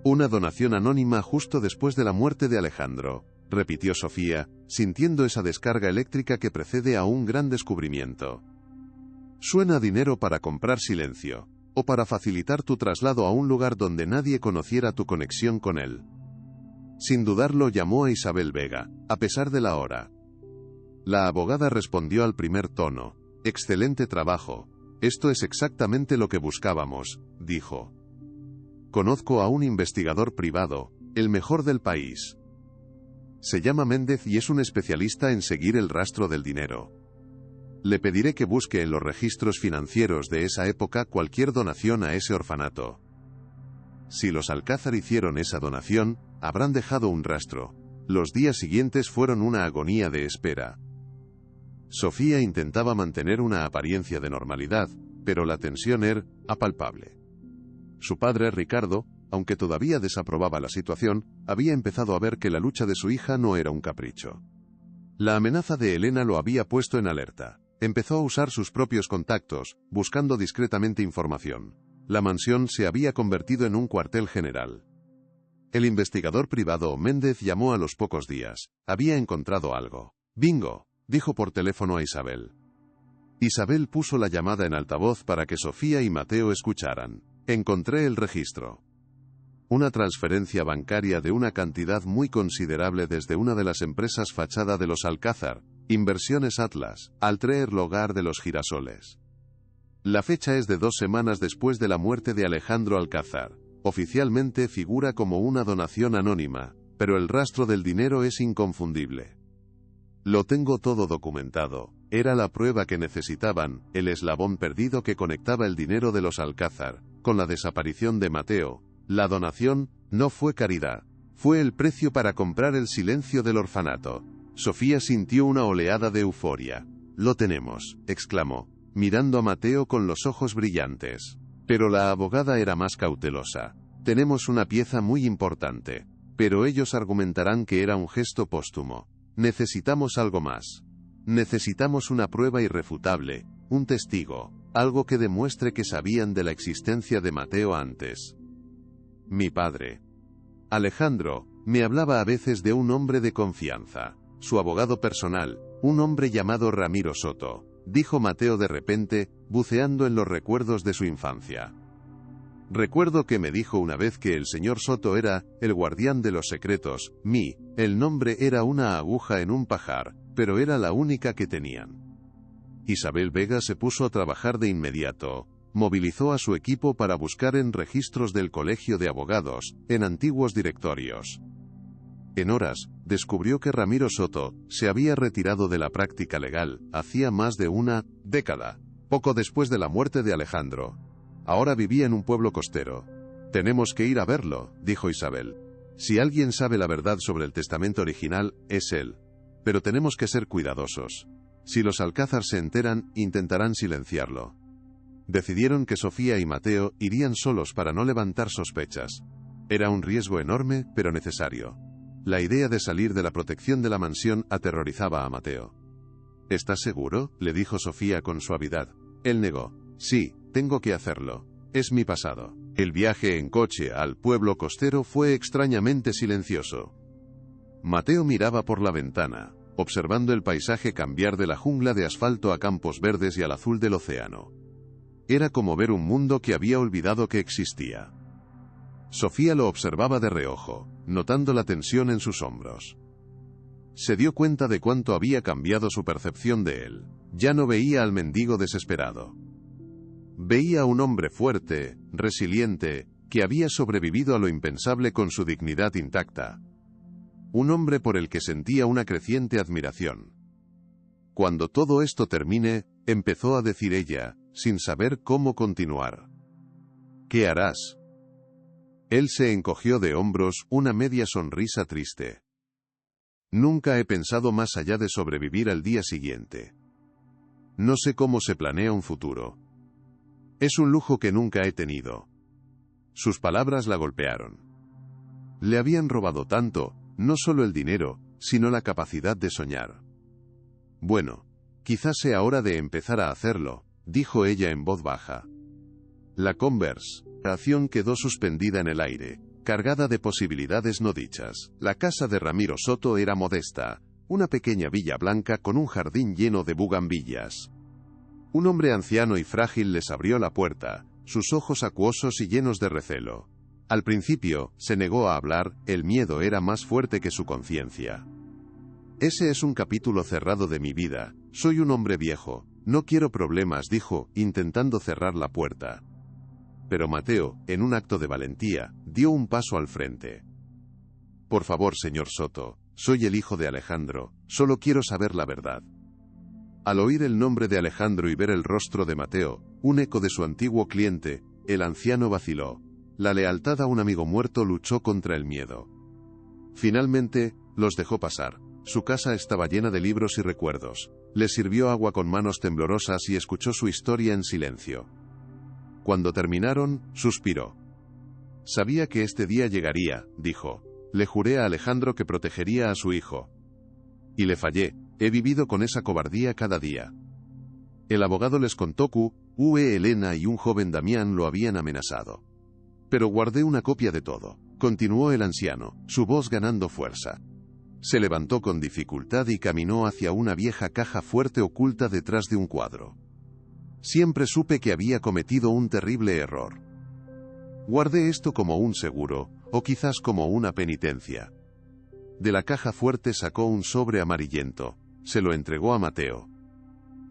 Una donación anónima justo después de la muerte de Alejandro, repitió Sofía, sintiendo esa descarga eléctrica que precede a un gran descubrimiento. Suena a dinero para comprar silencio, o para facilitar tu traslado a un lugar donde nadie conociera tu conexión con él. Sin dudarlo llamó a Isabel Vega, a pesar de la hora. La abogada respondió al primer tono. Excelente trabajo. Esto es exactamente lo que buscábamos, dijo. Conozco a un investigador privado, el mejor del país. Se llama Méndez y es un especialista en seguir el rastro del dinero. Le pediré que busque en los registros financieros de esa época cualquier donación a ese orfanato. Si los Alcázar hicieron esa donación, habrán dejado un rastro. Los días siguientes fueron una agonía de espera. Sofía intentaba mantener una apariencia de normalidad, pero la tensión era palpable. Su padre, Ricardo, aunque todavía desaprobaba la situación, había empezado a ver que la lucha de su hija no era un capricho. La amenaza de Elena lo había puesto en alerta. Empezó a usar sus propios contactos, buscando discretamente información. La mansión se había convertido en un cuartel general. El investigador privado Méndez llamó a los pocos días. Había encontrado algo. «Bingo», dijo por teléfono a Isabel. Isabel puso la llamada en altavoz para que Sofía y Mateo escucharan. Encontré el registro. Una transferencia bancaria de una cantidad muy considerable desde una de las empresas fachada de los Alcázar, Inversiones Atlas, al traer hogar de los Girasoles. La fecha es de 2 semanas después de la muerte de Alejandro Alcázar. Oficialmente figura como una donación anónima, pero el rastro del dinero es inconfundible. Lo tengo todo documentado. Era la prueba que necesitaban, el eslabón perdido que conectaba el dinero de los Alcázar con la desaparición de Mateo. La donación no fue caridad, fue el precio para comprar el silencio del orfanato. Sofía sintió una oleada de euforia. «Lo tenemos», exclamó, mirando a Mateo con los ojos brillantes. Pero la abogada era más cautelosa. «Tenemos una pieza muy importante, pero ellos argumentarán que era un gesto póstumo. necesitamos algo más. Necesitamos una prueba irrefutable, un testigo, algo que demuestre que sabían de la existencia de Mateo antes. Mi padre, Alejandro, me hablaba a veces de un hombre de confianza, su abogado personal, un hombre llamado Ramiro Soto, dijo Mateo de repente, buceando en los recuerdos de su infancia. Recuerdo que me dijo una vez que el señor Soto era el guardián de los secretos, el nombre era una aguja en un pajar, pero era la única que tenían. Isabel Vega se puso a trabajar de inmediato, movilizó a su equipo para buscar en registros del Colegio de Abogados, en antiguos directorios. En horas, descubrió que Ramiro Soto se había retirado de la práctica legal, hacía más de una década, poco después de la muerte de Alejandro. Ahora vivía en un pueblo costero. Tenemos que ir a verlo, dijo Isabel. Si alguien sabe la verdad sobre el testamento original, es él. Pero tenemos que ser cuidadosos. Si los Alcázar se enteran, intentarán silenciarlo. Decidieron que Sofía y Mateo irían solos para no levantar sospechas. Era un riesgo enorme, pero necesario. La idea de salir de la protección de la mansión aterrorizaba a Mateo. ¿Estás seguro?, le dijo Sofía con suavidad. Él negó. Sí, tengo que hacerlo. Es mi pasado. El viaje en coche al pueblo costero fue extrañamente silencioso. Mateo miraba por la ventana, observando el paisaje cambiar de la jungla de asfalto a campos verdes y al azul del océano. Era como ver un mundo que había olvidado que existía. Sofía lo observaba de reojo, notando la tensión en sus hombros. Se dio cuenta de cuánto había cambiado su percepción de él. Ya no veía al mendigo desesperado. Veía a un hombre fuerte, resiliente, que había sobrevivido a lo impensable con su dignidad intacta. Un hombre por el que sentía una creciente admiración. Cuando todo esto termine, empezó a decir ella, sin saber cómo continuar. ¿Qué harás? Él se encogió de hombros, una media sonrisa triste. Nunca he pensado más allá de sobrevivir al día siguiente. No sé cómo se planea un futuro. Es un lujo que nunca he tenido. Sus palabras la golpearon. Le habían robado tanto, no solo el dinero, sino la capacidad de soñar. Bueno, quizás sea hora de empezar a hacerlo, dijo ella en voz baja. La conversación quedó suspendida en el aire, cargada de posibilidades no dichas. La casa de Ramiro Soto era modesta, una pequeña villa blanca con un jardín lleno de bugambillas. Un hombre anciano y frágil les abrió la puerta, sus ojos acuosos y llenos de recelo. Al principio, se negó a hablar, el miedo era más fuerte que su conciencia. Ese es un capítulo cerrado de mi vida, soy un hombre viejo, no quiero problemas, dijo, intentando cerrar la puerta. Pero Mateo, en un acto de valentía, dio un paso al frente. Por favor, señor Soto, soy el hijo de Alejandro, solo quiero saber la verdad. Al oír el nombre de Alejandro y ver el rostro de Mateo, un eco de su antiguo cliente, el anciano vaciló. La lealtad a un amigo muerto luchó contra el miedo. Finalmente, los dejó pasar. Su casa estaba llena de libros y recuerdos. Le sirvió agua con manos temblorosas y escuchó su historia en silencio. Cuando terminaron, suspiró. Sabía que este día llegaría, dijo. Le juré a Alejandro que protegería a su hijo. Y le fallé, he vivido con esa cobardía cada día. El abogado les contó que Elena y un joven Damián lo habían amenazado. Pero guardé una copia de todo, continuó el anciano, su voz ganando fuerza. Se levantó con dificultad y caminó hacia una vieja caja fuerte oculta detrás de un cuadro. Siempre supe que había cometido un terrible error. Guardé esto como un seguro, o quizás como una penitencia. De la caja fuerte sacó un sobre amarillento, se lo entregó a Mateo.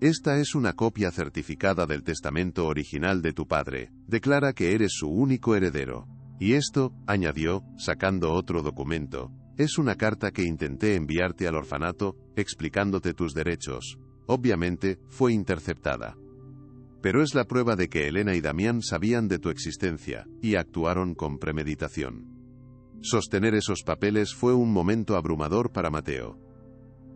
Esta es una copia certificada del testamento original de tu padre, declara que eres su único heredero. Y esto, añadió, sacando otro documento, es una carta que intenté enviarte al orfanato, explicándote tus derechos. Obviamente, fue interceptada. Pero es la prueba de que Elena y Damián sabían de tu existencia, y actuaron con premeditación. Sostener esos papeles fue un momento abrumador para Mateo.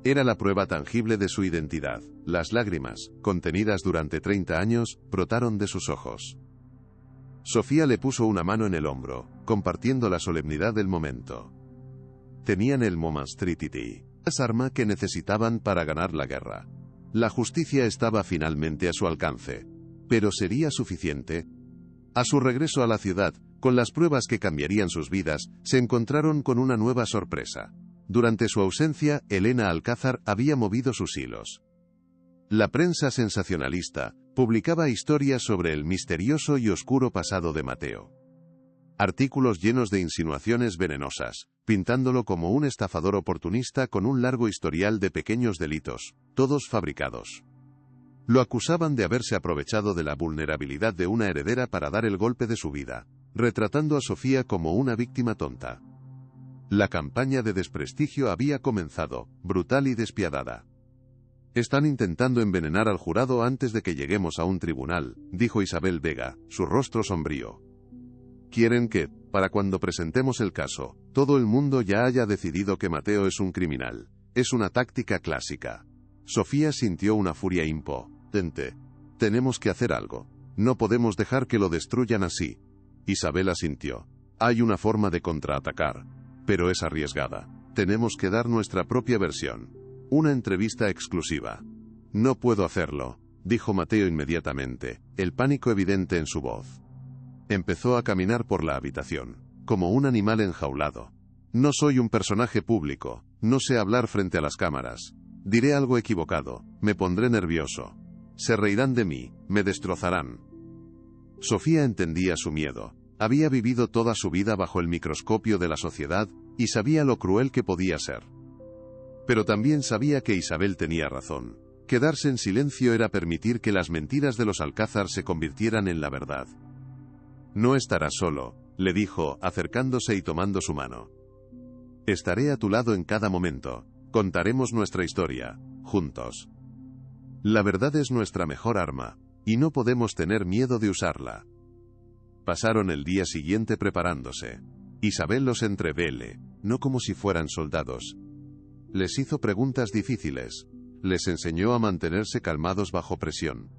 Era la prueba tangible de su identidad. Las lágrimas, contenidas durante 30 años, brotaron de sus ojos. Sofía le puso una mano en el hombro, compartiendo la solemnidad del momento. Tenían el Moment Street. arma que necesitaban para ganar la guerra. La justicia estaba finalmente a su alcance. ¿Pero sería suficiente? A su regreso a la ciudad, con las pruebas que cambiarían sus vidas, se encontraron con una nueva sorpresa. Durante su ausencia, Elena Alcázar había movido sus hilos. La prensa sensacionalista publicaba historias sobre el misterioso y oscuro pasado de Mateo. Artículos llenos de insinuaciones venenosas, pintándolo como un estafador oportunista con un largo historial de pequeños delitos, todos fabricados. Lo acusaban de haberse aprovechado de la vulnerabilidad de una heredera para dar el golpe de su vida, retratando a Sofía como una víctima tonta. La campaña de desprestigio había comenzado, brutal y despiadada. «Están intentando envenenar al jurado antes de que lleguemos a un tribunal», dijo Isabel Vega, su rostro sombrío. «Quieren que, para cuando presentemos el caso, todo el mundo ya haya decidido que Mateo es un criminal. Es una táctica clásica». Sofía sintió una furia impotente. «Tenemos que hacer algo. No podemos dejar que lo destruyan así». Isabel asintió. «Hay una forma de contraatacar, pero es arriesgada. Tenemos que dar nuestra propia versión. Una entrevista exclusiva». «No puedo hacerlo», dijo Mateo inmediatamente, el pánico evidente en su voz. Empezó a caminar por la habitación, como un animal enjaulado. «No soy un personaje público, no sé hablar frente a las cámaras. Diré algo equivocado, me pondré nervioso. Se reirán de mí, me destrozarán». Sofía entendía su miedo. Había vivido toda su vida bajo el microscopio de la sociedad, y sabía lo cruel que podía ser. Pero también sabía que Isabel tenía razón. Quedarse en silencio era permitir que las mentiras de los Alcázar se convirtieran en la verdad. «No estarás solo», le dijo, acercándose y tomando su mano. «Estaré a tu lado en cada momento. Contaremos nuestra historia, juntos. La verdad es nuestra mejor arma, y no podemos tener miedo de usarla». Pasaron el día siguiente preparándose. Isabel los entrevele, no como si fueran soldados. Les hizo preguntas difíciles. Les enseñó a mantenerse calmados bajo presión.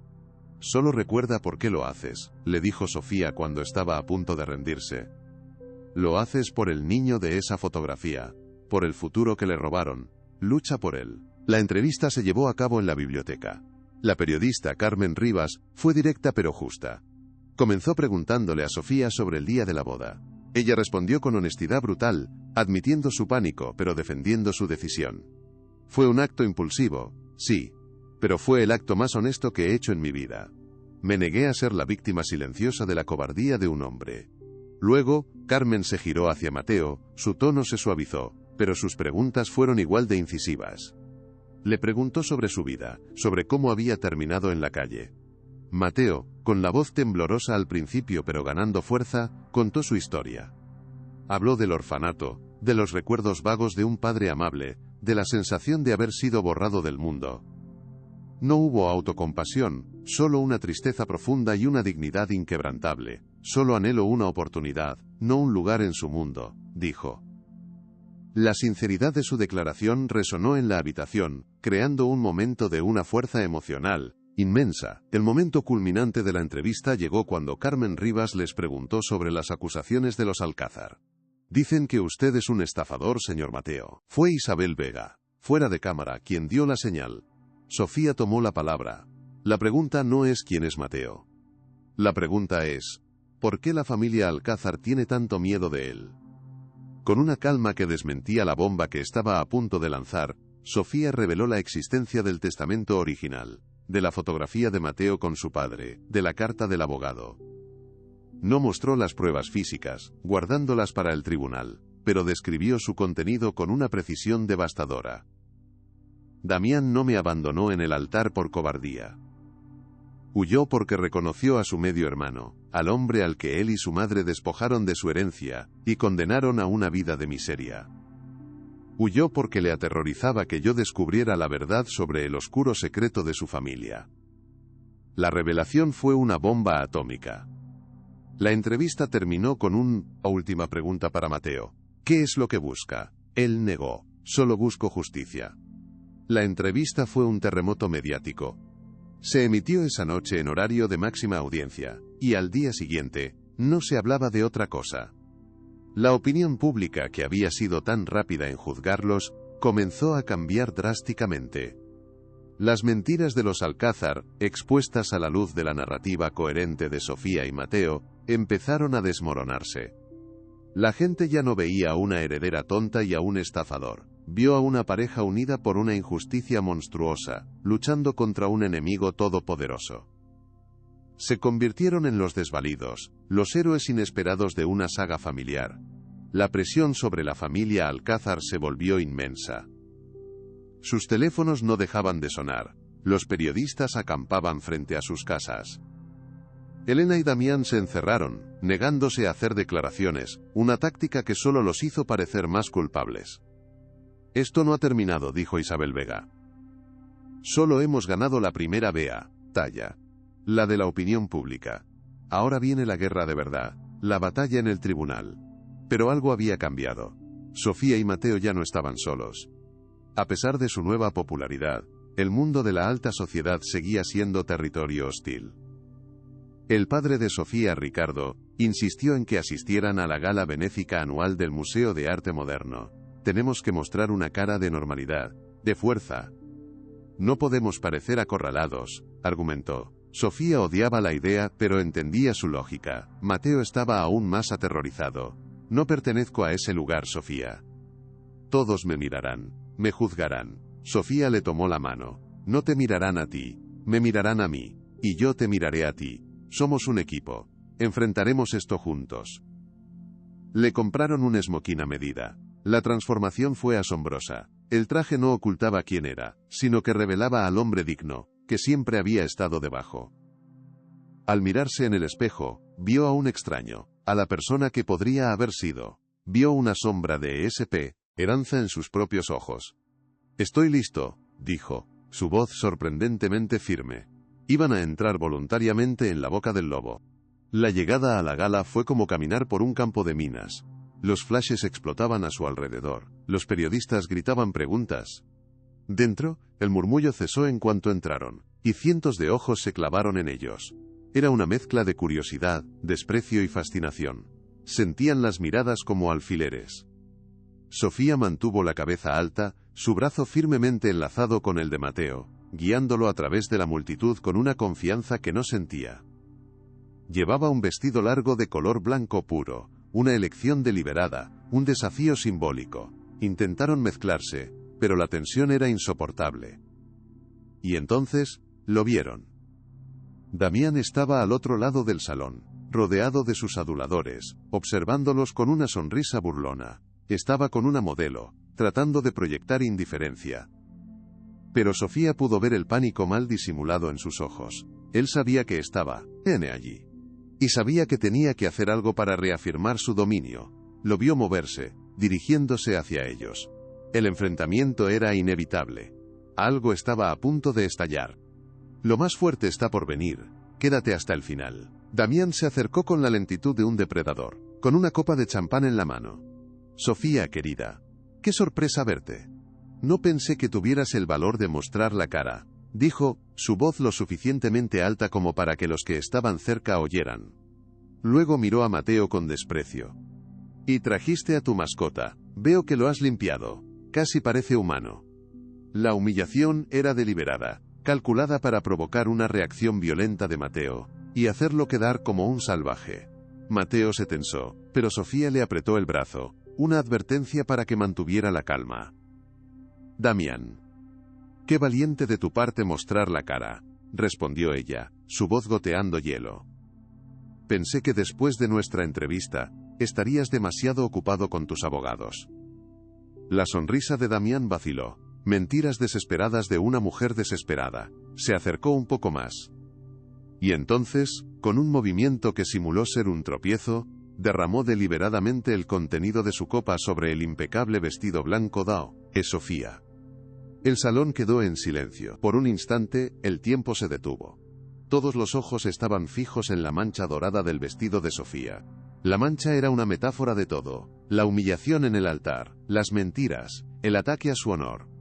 «Solo recuerda por qué lo haces», le dijo Sofía cuando estaba a punto de rendirse. «Lo haces por el niño de esa fotografía, por el futuro que le robaron. Lucha por él». La entrevista se llevó a cabo en la biblioteca. La periodista Carmen Rivas fue directa pero justa. Comenzó preguntándole a Sofía sobre el día de la boda. Ella respondió con honestidad brutal, admitiendo su pánico pero defendiendo su decisión. «Fue un acto impulsivo, sí, pero fue el acto más honesto que he hecho en mi vida. Me negué a ser la víctima silenciosa de la cobardía de un hombre». Luego, Carmen se giró hacia Mateo, su tono se suavizó, pero sus preguntas fueron igual de incisivas. Le preguntó sobre su vida, sobre cómo había terminado en la calle. Mateo, con la voz temblorosa al principio pero ganando fuerza, contó su historia. Habló del orfanato, de los recuerdos vagos de un padre amable, de la sensación de haber sido borrado del mundo. No hubo autocompasión, solo una tristeza profunda y una dignidad inquebrantable. «Solo anhelo una oportunidad, no un lugar en su mundo», dijo. La sinceridad de su declaración resonó en la habitación, creando un momento de una fuerza emocional inmensa. El momento culminante de la entrevista llegó cuando Carmen Rivas les preguntó sobre las acusaciones de los Alcázar. «Dicen que usted es un estafador, señor Mateo». Fue Isabel Vega, fuera de cámara, quien dio la señal. Sofía tomó la palabra. «La pregunta no es quién es Mateo. La pregunta es, ¿por qué la familia Alcázar tiene tanto miedo de él?». Con una calma que desmentía la bomba que estaba a punto de lanzar, Sofía reveló la existencia del testamento original, de la fotografía de Mateo con su padre, de la carta del abogado. No mostró las pruebas físicas, guardándolas para el tribunal, pero describió su contenido con una precisión devastadora. «Damián no me abandonó en el altar por cobardía. Huyó porque reconoció a su medio hermano, al hombre al que él y su madre despojaron de su herencia, y condenaron a una vida de miseria. Huyó porque le aterrorizaba que yo descubriera la verdad sobre el oscuro secreto de su familia». La revelación fue una bomba atómica. La entrevista terminó con última pregunta para Mateo. «¿Qué es lo que busca?». Él negó. «Solo busco justicia». La entrevista fue un terremoto mediático. Se emitió esa noche en horario de máxima audiencia, y al día siguiente, no se hablaba de otra cosa. La opinión pública, que había sido tan rápida en juzgarlos, comenzó a cambiar drásticamente. Las mentiras de los Alcázar, expuestas a la luz de la narrativa coherente de Sofía y Mateo, empezaron a desmoronarse. La gente ya no veía a una heredera tonta y a un estafador. Vio a una pareja unida por una injusticia monstruosa, luchando contra un enemigo todopoderoso. Se convirtieron en los desvalidos, los héroes inesperados de una saga familiar. La presión sobre la familia Alcázar se volvió inmensa. Sus teléfonos no dejaban de sonar, los periodistas acampaban frente a sus casas. Elena y Damián se encerraron, negándose a hacer declaraciones, una táctica que solo los hizo parecer más culpables. «Esto no ha terminado», dijo Isabel Vega. «Solo hemos ganado la primera batalla, la de la opinión pública. Ahora viene la guerra de verdad, la batalla en el tribunal». Pero algo había cambiado. Sofía y Mateo ya no estaban solos. A pesar de su nueva popularidad, el mundo de la alta sociedad seguía siendo territorio hostil. El padre de Sofía, Ricardo, insistió en que asistieran a la gala benéfica anual del Museo de Arte Moderno. «Tenemos que mostrar una cara de normalidad, de fuerza. No podemos parecer acorralados», argumentó. Sofía odiaba la idea, pero entendía su lógica. Mateo estaba aún más aterrorizado. «No pertenezco a ese lugar, Sofía. Todos me mirarán, me juzgarán». Sofía le tomó la mano. «No te mirarán a ti, me mirarán a mí, y yo te miraré a ti. Somos un equipo. Enfrentaremos esto juntos». Le compraron un esmoquín a medida. La transformación fue asombrosa. El traje no ocultaba quién era, sino que revelaba al hombre digno, que siempre había estado debajo. Al mirarse en el espejo, vio a un extraño, a la persona que podría haber sido. Vio una sombra de esperanza en sus propios ojos. «Estoy listo», dijo, su voz sorprendentemente firme. Iban a entrar voluntariamente en la boca del lobo. La llegada a la gala fue como caminar por un campo de minas. Los flashes explotaban a su alrededor. Los periodistas gritaban preguntas. Dentro, el murmullo cesó en cuanto entraron, y cientos de ojos se clavaron en ellos. Era una mezcla de curiosidad, desprecio y fascinación. Sentían las miradas como alfileres. Sofía mantuvo la cabeza alta, su brazo firmemente enlazado con el de Mateo, guiándolo a través de la multitud con una confianza que no sentía. Llevaba un vestido largo de color blanco puro, una elección deliberada, un desafío simbólico. Intentaron mezclarse, pero la tensión era insoportable. Y entonces, lo vieron. Damián estaba al otro lado del salón, rodeado de sus aduladores, observándolos con una sonrisa burlona. Estaba con una modelo, tratando de proyectar indiferencia. Pero Sofía pudo ver el pánico mal disimulado en sus ojos. Él sabía que estaba allí. Y sabía que tenía que hacer algo para reafirmar su dominio. Lo vio moverse, dirigiéndose hacia ellos. El enfrentamiento era inevitable. Algo estaba a punto de estallar. «Lo más fuerte está por venir. Quédate hasta el final». Damián se acercó con la lentitud de un depredador, con una copa de champán en la mano. «Sofía, querida. Qué sorpresa verte. No pensé que tuvieras el valor de mostrar la cara», dijo, su voz lo suficientemente alta como para que los que estaban cerca oyeran. Luego miró a Mateo con desprecio. «Y trajiste a tu mascota. Veo que lo has limpiado. Casi parece humano». La humillación era deliberada, calculada para provocar una reacción violenta de Mateo, y hacerlo quedar como un salvaje. Mateo se tensó, pero Sofía le apretó el brazo, una advertencia para que mantuviera la calma. «Damián. Qué valiente de tu parte mostrar la cara», respondió ella, su voz goteando hielo. «Pensé que después de nuestra entrevista, estarías demasiado ocupado con tus abogados». La sonrisa de Damián vaciló. Mentiras desesperadas de una mujer desesperada. Se acercó un poco más. Y entonces, con un movimiento que simuló ser un tropiezo, derramó deliberadamente el contenido de su copa sobre el impecable vestido blanco de Sofía. El salón quedó en silencio. Por un instante, el tiempo se detuvo. Todos los ojos estaban fijos en la mancha dorada del vestido de Sofía. La mancha era una metáfora de todo: la humillación en el altar, las mentiras, el ataque a su honor.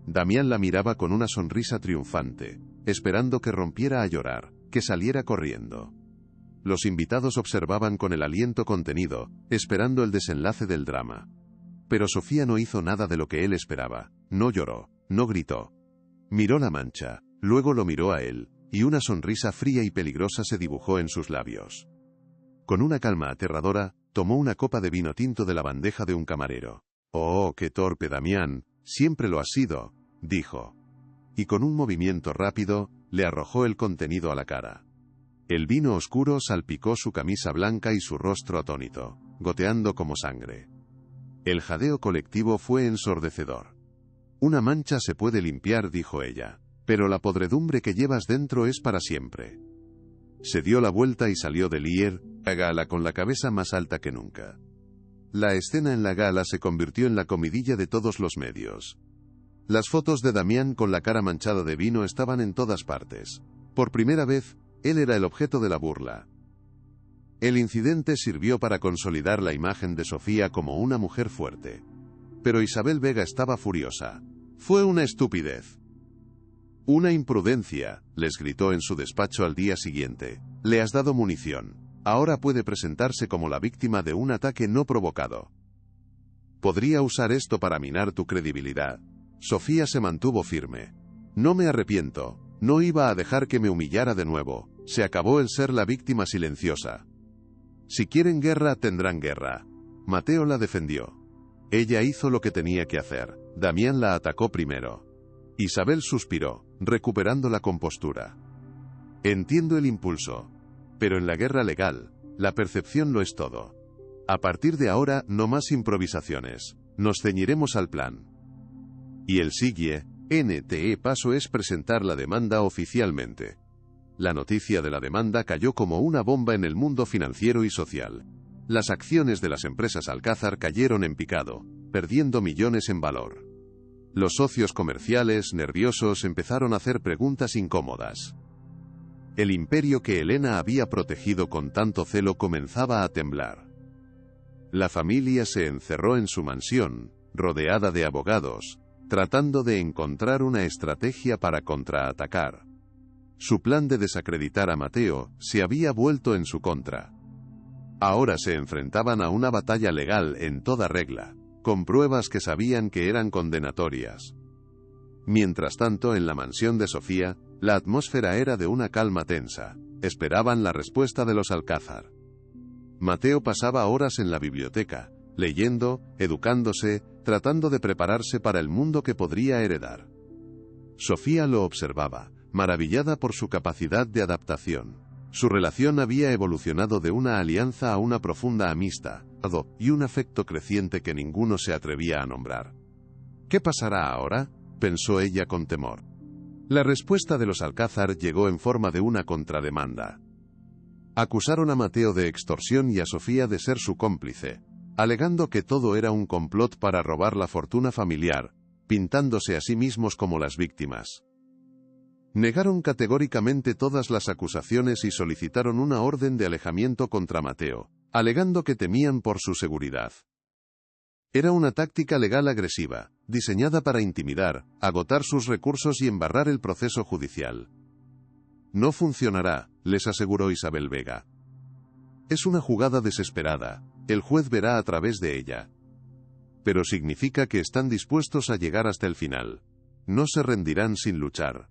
Damián la miraba con una sonrisa triunfante, esperando que rompiera a llorar, que saliera corriendo. Los invitados observaban con el aliento contenido, esperando el desenlace del drama. Pero Sofía no hizo nada de lo que él esperaba. No lloró, no gritó. Miró la mancha, luego lo miró a él, y una sonrisa fría y peligrosa se dibujó en sus labios. Con una calma aterradora, tomó una copa de vino tinto de la bandeja de un camarero. «Oh, qué torpe, Damián, siempre lo has sido», dijo. Y con un movimiento rápido, le arrojó el contenido a la cara. El vino oscuro salpicó su camisa blanca y su rostro atónito, goteando como sangre. El jadeo colectivo fue ensordecedor. «Una mancha se puede limpiar», dijo ella, «pero la podredumbre que llevas dentro es para siempre». Se dio la vuelta y salió de la gala con la cabeza más alta que nunca. La escena en la gala se convirtió en la comidilla de todos los medios. Las fotos de Damián con la cara manchada de vino estaban en todas partes. Por primera vez, él era el objeto de la burla. El incidente sirvió para consolidar la imagen de Sofía como una mujer fuerte. Pero Isabel Vega estaba furiosa. «Fue una estupidez. Una imprudencia», les gritó en su despacho al día siguiente. «Le has dado munición. Ahora puede presentarse como la víctima de un ataque no provocado. Podría usar esto para minar tu credibilidad». Sofía se mantuvo firme. «No me arrepiento. No iba a dejar que me humillara de nuevo. Se acabó el ser la víctima silenciosa. Si quieren guerra, tendrán guerra». Mateo la defendió. Ella hizo lo que tenía que hacer. Damián la atacó primero. Isabel suspiró, recuperando la compostura. «Entiendo el impulso. Pero en la guerra legal, la percepción lo es todo. A partir de ahora, no más improvisaciones. Nos ceñiremos al plan. Y el siguiente paso es presentar la demanda oficialmente». La noticia de la demanda cayó como una bomba en el mundo financiero y social. Las acciones de las empresas Alcázar cayeron en picado, perdiendo millones en valor. Los socios comerciales, nerviosos, empezaron a hacer preguntas incómodas. El imperio que Elena había protegido con tanto celo comenzaba a temblar. La familia se encerró en su mansión, rodeada de abogados, tratando de encontrar una estrategia para contraatacar. Su plan de desacreditar a Mateo se había vuelto en su contra. Ahora se enfrentaban a una batalla legal en toda regla, con pruebas que sabían que eran condenatorias. Mientras tanto, en la mansión de Sofía, la atmósfera era de una calma tensa. Esperaban la respuesta de los Alcázar. Mateo pasaba horas en la biblioteca, leyendo, educándose, tratando de prepararse para el mundo que podría heredar. Sofía lo observaba, maravillada por su capacidad de adaptación. Su relación había evolucionado de una alianza a una profunda amistad, y un afecto creciente que ninguno se atrevía a nombrar. «¿Qué pasará ahora?», pensó ella con temor. La respuesta de los Alcázar llegó en forma de una contrademanda. Acusaron a Mateo de extorsión y a Sofía de ser su cómplice, alegando que todo era un complot para robar la fortuna familiar, pintándose a sí mismos como las víctimas. Negaron categóricamente todas las acusaciones y solicitaron una orden de alejamiento contra Mateo, alegando que temían por su seguridad. Era una táctica legal agresiva, diseñada para intimidar, agotar sus recursos y embarrar el proceso judicial. «No funcionará», les aseguró Isabel Vega. «Es una jugada desesperada, el juez verá a través de ella. Pero significa que están dispuestos a llegar hasta el final. No se rendirán sin luchar».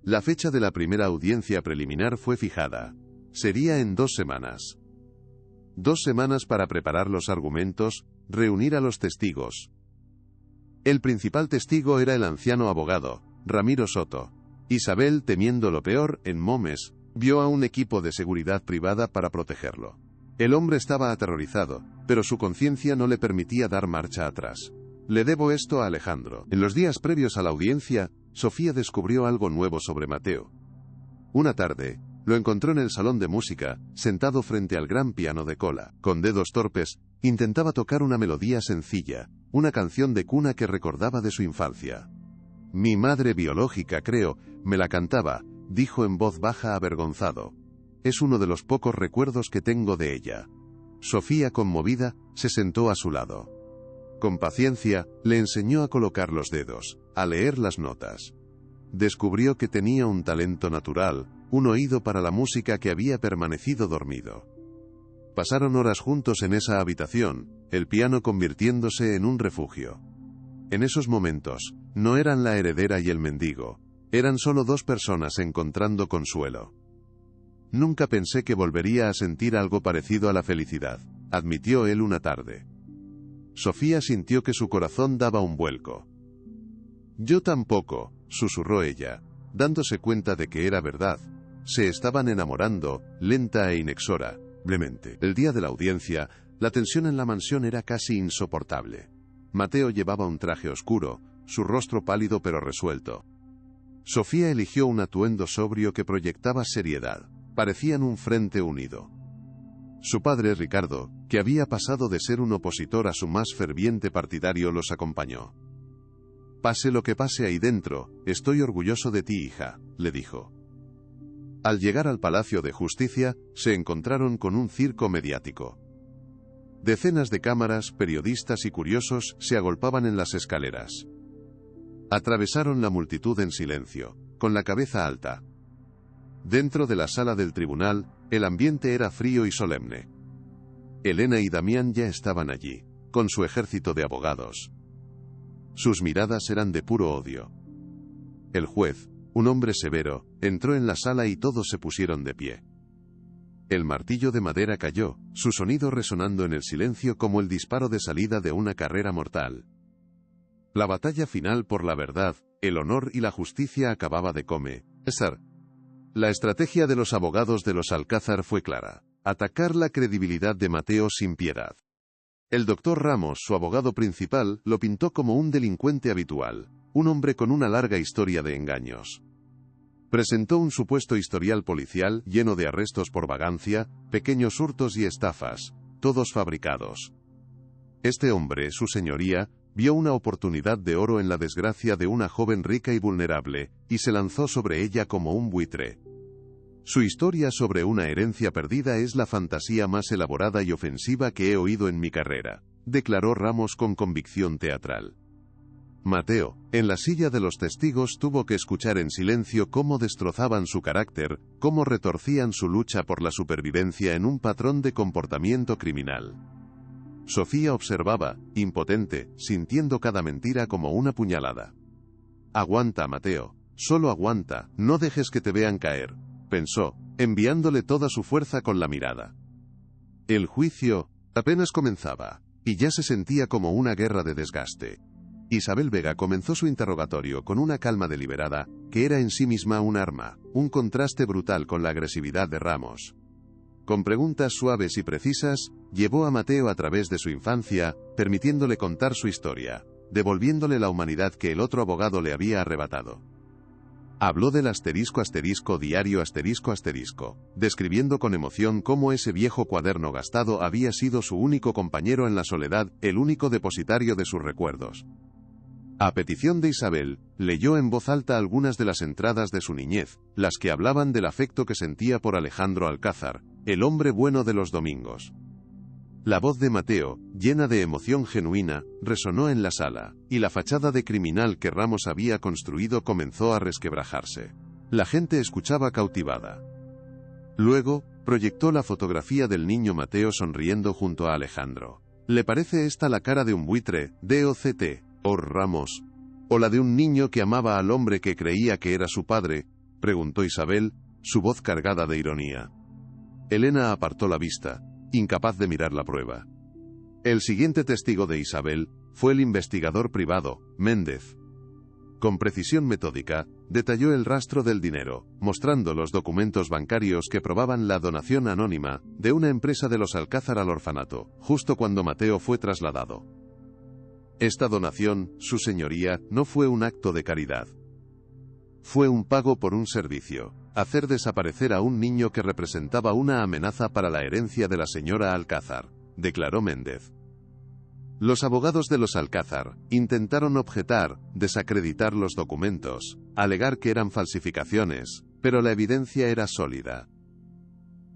La fecha de la primera audiencia preliminar fue fijada. Sería en 2 semanas. 2 semanas para preparar los argumentos, reunir a los testigos. El principal testigo era el anciano abogado, Ramiro Soto. Isabel, temiendo lo peor, en Momes, vio a un equipo de seguridad privada para protegerlo. El hombre estaba aterrorizado, pero su conciencia no le permitía dar marcha atrás. «Le debo esto a Alejandro». En los días previos a la audiencia, Sofía descubrió algo nuevo sobre Mateo. Una tarde, lo encontró en el salón de música, sentado frente al gran piano de cola. Con dedos torpes, intentaba tocar una melodía sencilla, una canción de cuna que recordaba de su infancia. «Mi madre biológica, creo, me la cantaba», dijo en voz baja avergonzado. «Es uno de los pocos recuerdos que tengo de ella». Sofía, conmovida, se sentó a su lado. Con paciencia, le enseñó a colocar los dedos, a leer las notas. Descubrió que tenía un talento natural, un oído para la música que había permanecido dormido. Pasaron horas juntos en esa habitación, el piano convirtiéndose en un refugio. En esos momentos, no eran la heredera y el mendigo, eran solo dos personas encontrando consuelo. Nunca pensé que volvería a sentir algo parecido a la felicidad, admitió él una tarde. Sofía sintió que su corazón daba un vuelco. Yo tampoco, susurró ella, dándose cuenta de que era verdad. Se estaban enamorando, lenta e inexorablemente. El día de la audiencia, la tensión en la mansión era casi insoportable. Mateo llevaba un traje oscuro, su rostro pálido pero resuelto. Sofía eligió un atuendo sobrio que proyectaba seriedad. Parecían un frente unido. Su padre, Ricardo, que había pasado de ser un opositor a su más ferviente partidario, los acompañó. Pase lo que pase ahí dentro, estoy orgulloso de ti, hija, le dijo. Al llegar al Palacio de Justicia, se encontraron con un circo mediático. Decenas de cámaras, periodistas y curiosos se agolpaban en las escaleras. Atravesaron la multitud en silencio, con la cabeza alta. Dentro de la sala del tribunal, el ambiente era frío y solemne. Elena y Damián ya estaban allí, con su ejército de abogados. Sus miradas eran de puro odio. El juez, un hombre severo, entró en la sala y todos se pusieron de pie. El martillo de madera cayó, su sonido resonando en el silencio como el disparo de salida de una carrera mortal. La batalla final por la verdad, el honor y la justicia acababa de comenzar. La estrategia de los abogados de los Alcázar fue clara: atacar la credibilidad de Mateo sin piedad. El doctor Ramos, su abogado principal, lo pintó como un delincuente habitual, un hombre con una larga historia de engaños. Presentó un supuesto historial policial lleno de arrestos por vagancia, pequeños hurtos y estafas, todos fabricados. Este hombre, su señoría, vio una oportunidad de oro en la desgracia de una joven rica y vulnerable, y se lanzó sobre ella como un buitre. Su historia sobre una herencia perdida es la fantasía más elaborada y ofensiva que he oído en mi carrera, declaró Ramos con convicción teatral. Mateo, en la silla de los testigos, tuvo que escuchar en silencio cómo destrozaban su carácter, cómo retorcían su lucha por la supervivencia en un patrón de comportamiento criminal. Sofía observaba, impotente, sintiendo cada mentira como una puñalada. Aguanta, Mateo, solo aguanta, no dejes que te vean caer, pensó, enviándole toda su fuerza con la mirada. El juicio apenas comenzaba, y ya se sentía como una guerra de desgaste. Isabel Vega comenzó su interrogatorio con una calma deliberada, que era en sí misma un arma, un contraste brutal con la agresividad de Ramos. Con preguntas suaves y precisas, llevó a Mateo a través de su infancia, permitiéndole contar su historia, devolviéndole la humanidad que el otro abogado le había arrebatado. Habló del diario describiendo con emoción cómo ese viejo cuaderno gastado había sido su único compañero en la soledad, el único depositario de sus recuerdos. A petición de Isabel, leyó en voz alta algunas de las entradas de su niñez, las que hablaban del afecto que sentía por Alejandro Alcázar, el hombre bueno de los domingos. La voz de Mateo, llena de emoción genuina, resonó en la sala, y la fachada de criminal que Ramos había construido comenzó a resquebrajarse. La gente escuchaba cautivada. Luego, proyectó la fotografía del niño Mateo sonriendo junto a Alejandro. ¿Le parece esta la cara de un buitre, DOCT, o Ramos? ¿O la de un niño que amaba al hombre que creía que era su padre?, preguntó Isabel, su voz cargada de ironía. Elena apartó la vista, incapaz de mirar la prueba. El siguiente testigo de Isabel fue el investigador privado, Méndez. Con precisión metódica, detalló el rastro del dinero, mostrando los documentos bancarios que probaban la donación anónima de una empresa de los Alcázar al orfanato, justo cuando Mateo fue trasladado. Esta donación, su señoría, no fue un acto de caridad. Fue un pago por un servicio: hacer desaparecer a un niño que representaba una amenaza para la herencia de la señora Alcázar, declaró Méndez. Los abogados de los Alcázar intentaron objetar, desacreditar los documentos, alegar que eran falsificaciones, pero la evidencia era sólida.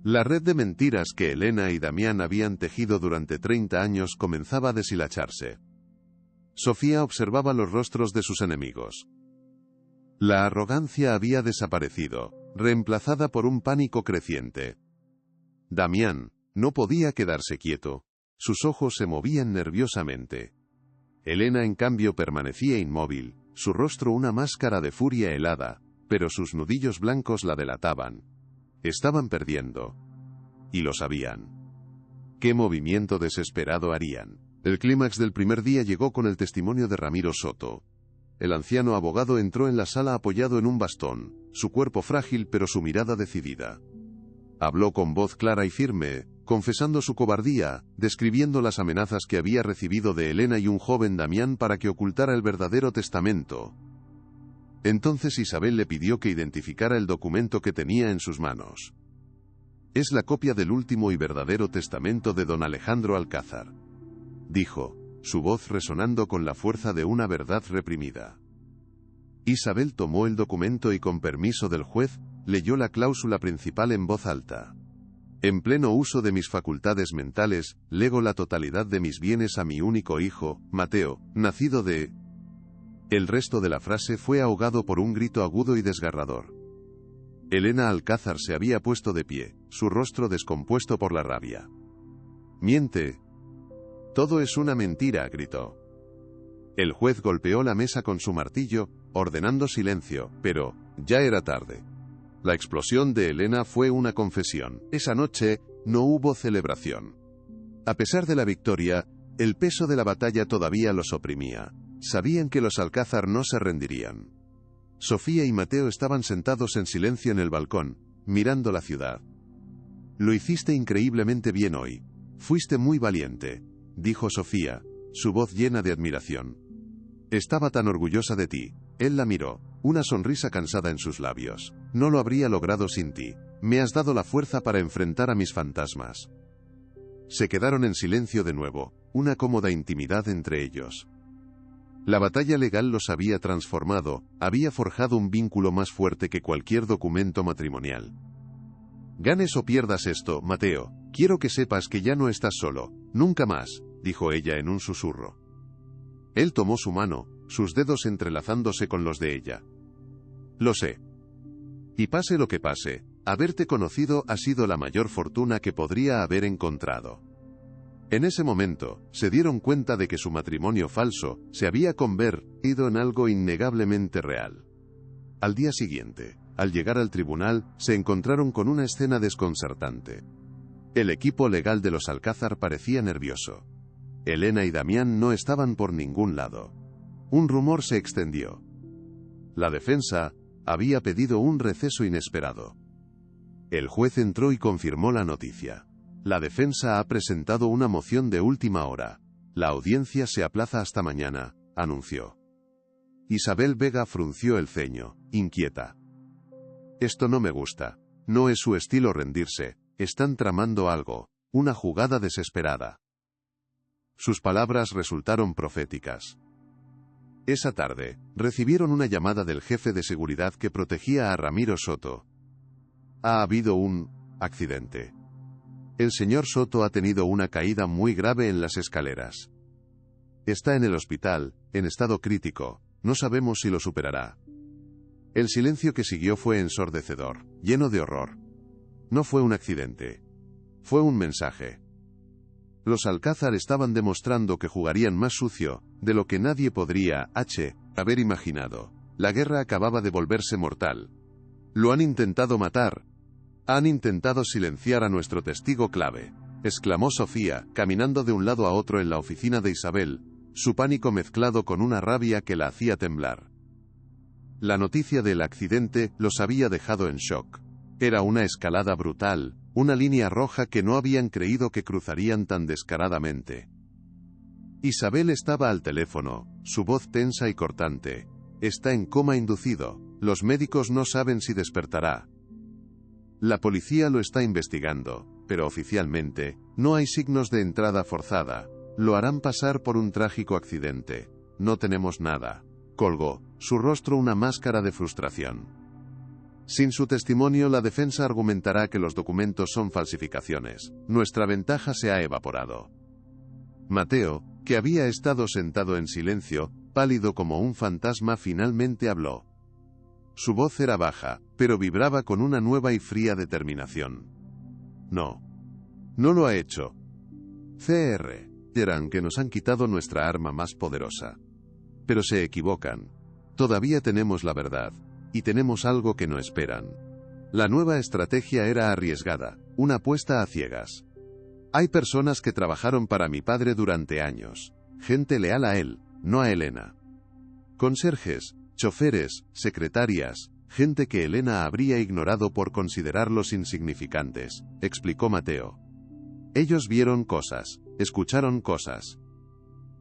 La red de mentiras que Elena y Damián habían tejido durante 30 años comenzaba a deshilacharse. Sofía observaba los rostros de sus enemigos. La arrogancia había desaparecido, reemplazada por un pánico creciente. Damián, No podía quedarse quieto. Sus ojos se movían nerviosamente. Elena, en cambio, permanecía inmóvil, su rostro una máscara de furia helada, pero sus nudillos blancos la delataban. Estaban perdiendo. Y lo sabían. ¿Qué movimiento desesperado harían? El clímax del primer día llegó con el testimonio de Ramiro Soto. El anciano abogado entró en la sala apoyado en un bastón, su cuerpo frágil pero su mirada decidida. Habló con voz clara y firme, confesando su cobardía, describiendo las amenazas que había recibido de Elena y un joven Damián para que ocultara el verdadero testamento. Entonces Isabel le pidió que identificara el documento que tenía en sus manos. Es la copia del último y verdadero testamento de don Alejandro Alcázar, dijo, su voz resonando con la fuerza de una verdad reprimida. Isabel tomó el documento y, con permiso del juez, leyó la cláusula principal en voz alta. En pleno uso de mis facultades mentales, lego la totalidad de mis bienes a mi único hijo, Mateo, nacido de... El resto de la frase fue ahogado por un grito agudo y desgarrador. Elena Alcázar se había puesto de pie, su rostro descompuesto por la rabia. «Miente. Todo es una mentira», gritó. El juez golpeó la mesa con su martillo, ordenando silencio, pero ya era tarde. La explosión de Elena fue una confesión. Esa noche no hubo celebración. A pesar de la victoria, el peso de la batalla todavía los oprimía. Sabían que los Alcázar no se rendirían. Sofía y Mateo estaban sentados en silencio en el balcón, mirando la ciudad. «Lo hiciste increíblemente bien hoy. Fuiste muy valiente», dijo Sofía, su voz llena de admiración. «Estaba tan orgullosa de ti». Él la miró, una sonrisa cansada en sus labios. «No lo habría logrado sin ti. Me has dado la fuerza para enfrentar a mis fantasmas». Se quedaron en silencio de nuevo, una cómoda intimidad entre ellos. La batalla legal los había transformado, había forjado un vínculo más fuerte que cualquier documento matrimonial. «Ganes o pierdas esto, Mateo, quiero que sepas que ya no estás solo, nunca más», dijo ella en un susurro. Él tomó su mano, sus dedos entrelazándose con los de ella. «Lo sé. Y pase lo que pase, haberte conocido ha sido la mayor fortuna que podría haber encontrado». En ese momento, se dieron cuenta de que su matrimonio falso se había convertido en algo innegablemente real. Al día siguiente, al llegar al tribunal, se encontraron con una escena desconcertante. El equipo legal de los Alcázar parecía nervioso. Elena y Damián no estaban por ningún lado. Un rumor se extendió. La defensa había pedido un receso inesperado. El juez entró y confirmó la noticia. La defensa ha presentado una moción de última hora. La audiencia se aplaza hasta mañana, anunció. Isabel Vega frunció el ceño, inquieta. «Esto no me gusta. No es su estilo rendirse. Están tramando algo, una jugada desesperada». Sus palabras resultaron proféticas. Esa tarde, recibieron una llamada del jefe de seguridad que protegía a Ramiro Soto. «Ha habido un accidente. El señor Soto ha tenido una caída muy grave en las escaleras. Está en el hospital, en estado crítico, no sabemos si lo superará». El silencio que siguió fue ensordecedor, lleno de horror. No fue un accidente. Fue un mensaje. Los Alcázar estaban demostrando que jugarían más sucio de lo que nadie podría haber imaginado. La guerra acababa de volverse mortal. «Lo han intentado matar. Han intentado silenciar a nuestro testigo clave», exclamó Sofía, caminando de un lado a otro en la oficina de Isabel, su pánico mezclado con una rabia que la hacía temblar. La noticia del accidente los había dejado en shock. Era una escalada brutal, una línea roja que no habían creído que cruzarían tan descaradamente. Isabel estaba al teléfono, su voz tensa y cortante. «Está en coma inducido. Los médicos no saben si despertará. La policía lo está investigando, pero oficialmente, no hay signos de entrada forzada. Lo harán pasar por un trágico accidente. No tenemos nada». Colgó, su rostro una máscara de frustración. Sin su testimonio, la defensa argumentará que los documentos son falsificaciones. Nuestra ventaja se ha evaporado. Mateo, que había estado sentado en silencio, pálido como un fantasma, finalmente habló. Su voz era baja, pero vibraba con una nueva y fría determinación. «No. No lo ha hecho. CR. Dirán que nos han quitado nuestra arma más poderosa. Pero se equivocan. Todavía tenemos la verdad. Y tenemos algo que no esperan. La nueva estrategia era arriesgada, una apuesta a ciegas. Hay personas que trabajaron para mi padre durante años. Gente leal a él, no a Elena. Conserjes, choferes, secretarias, gente que Elena habría ignorado por considerarlos insignificantes, explicó Mateo. Ellos vieron cosas, escucharon cosas.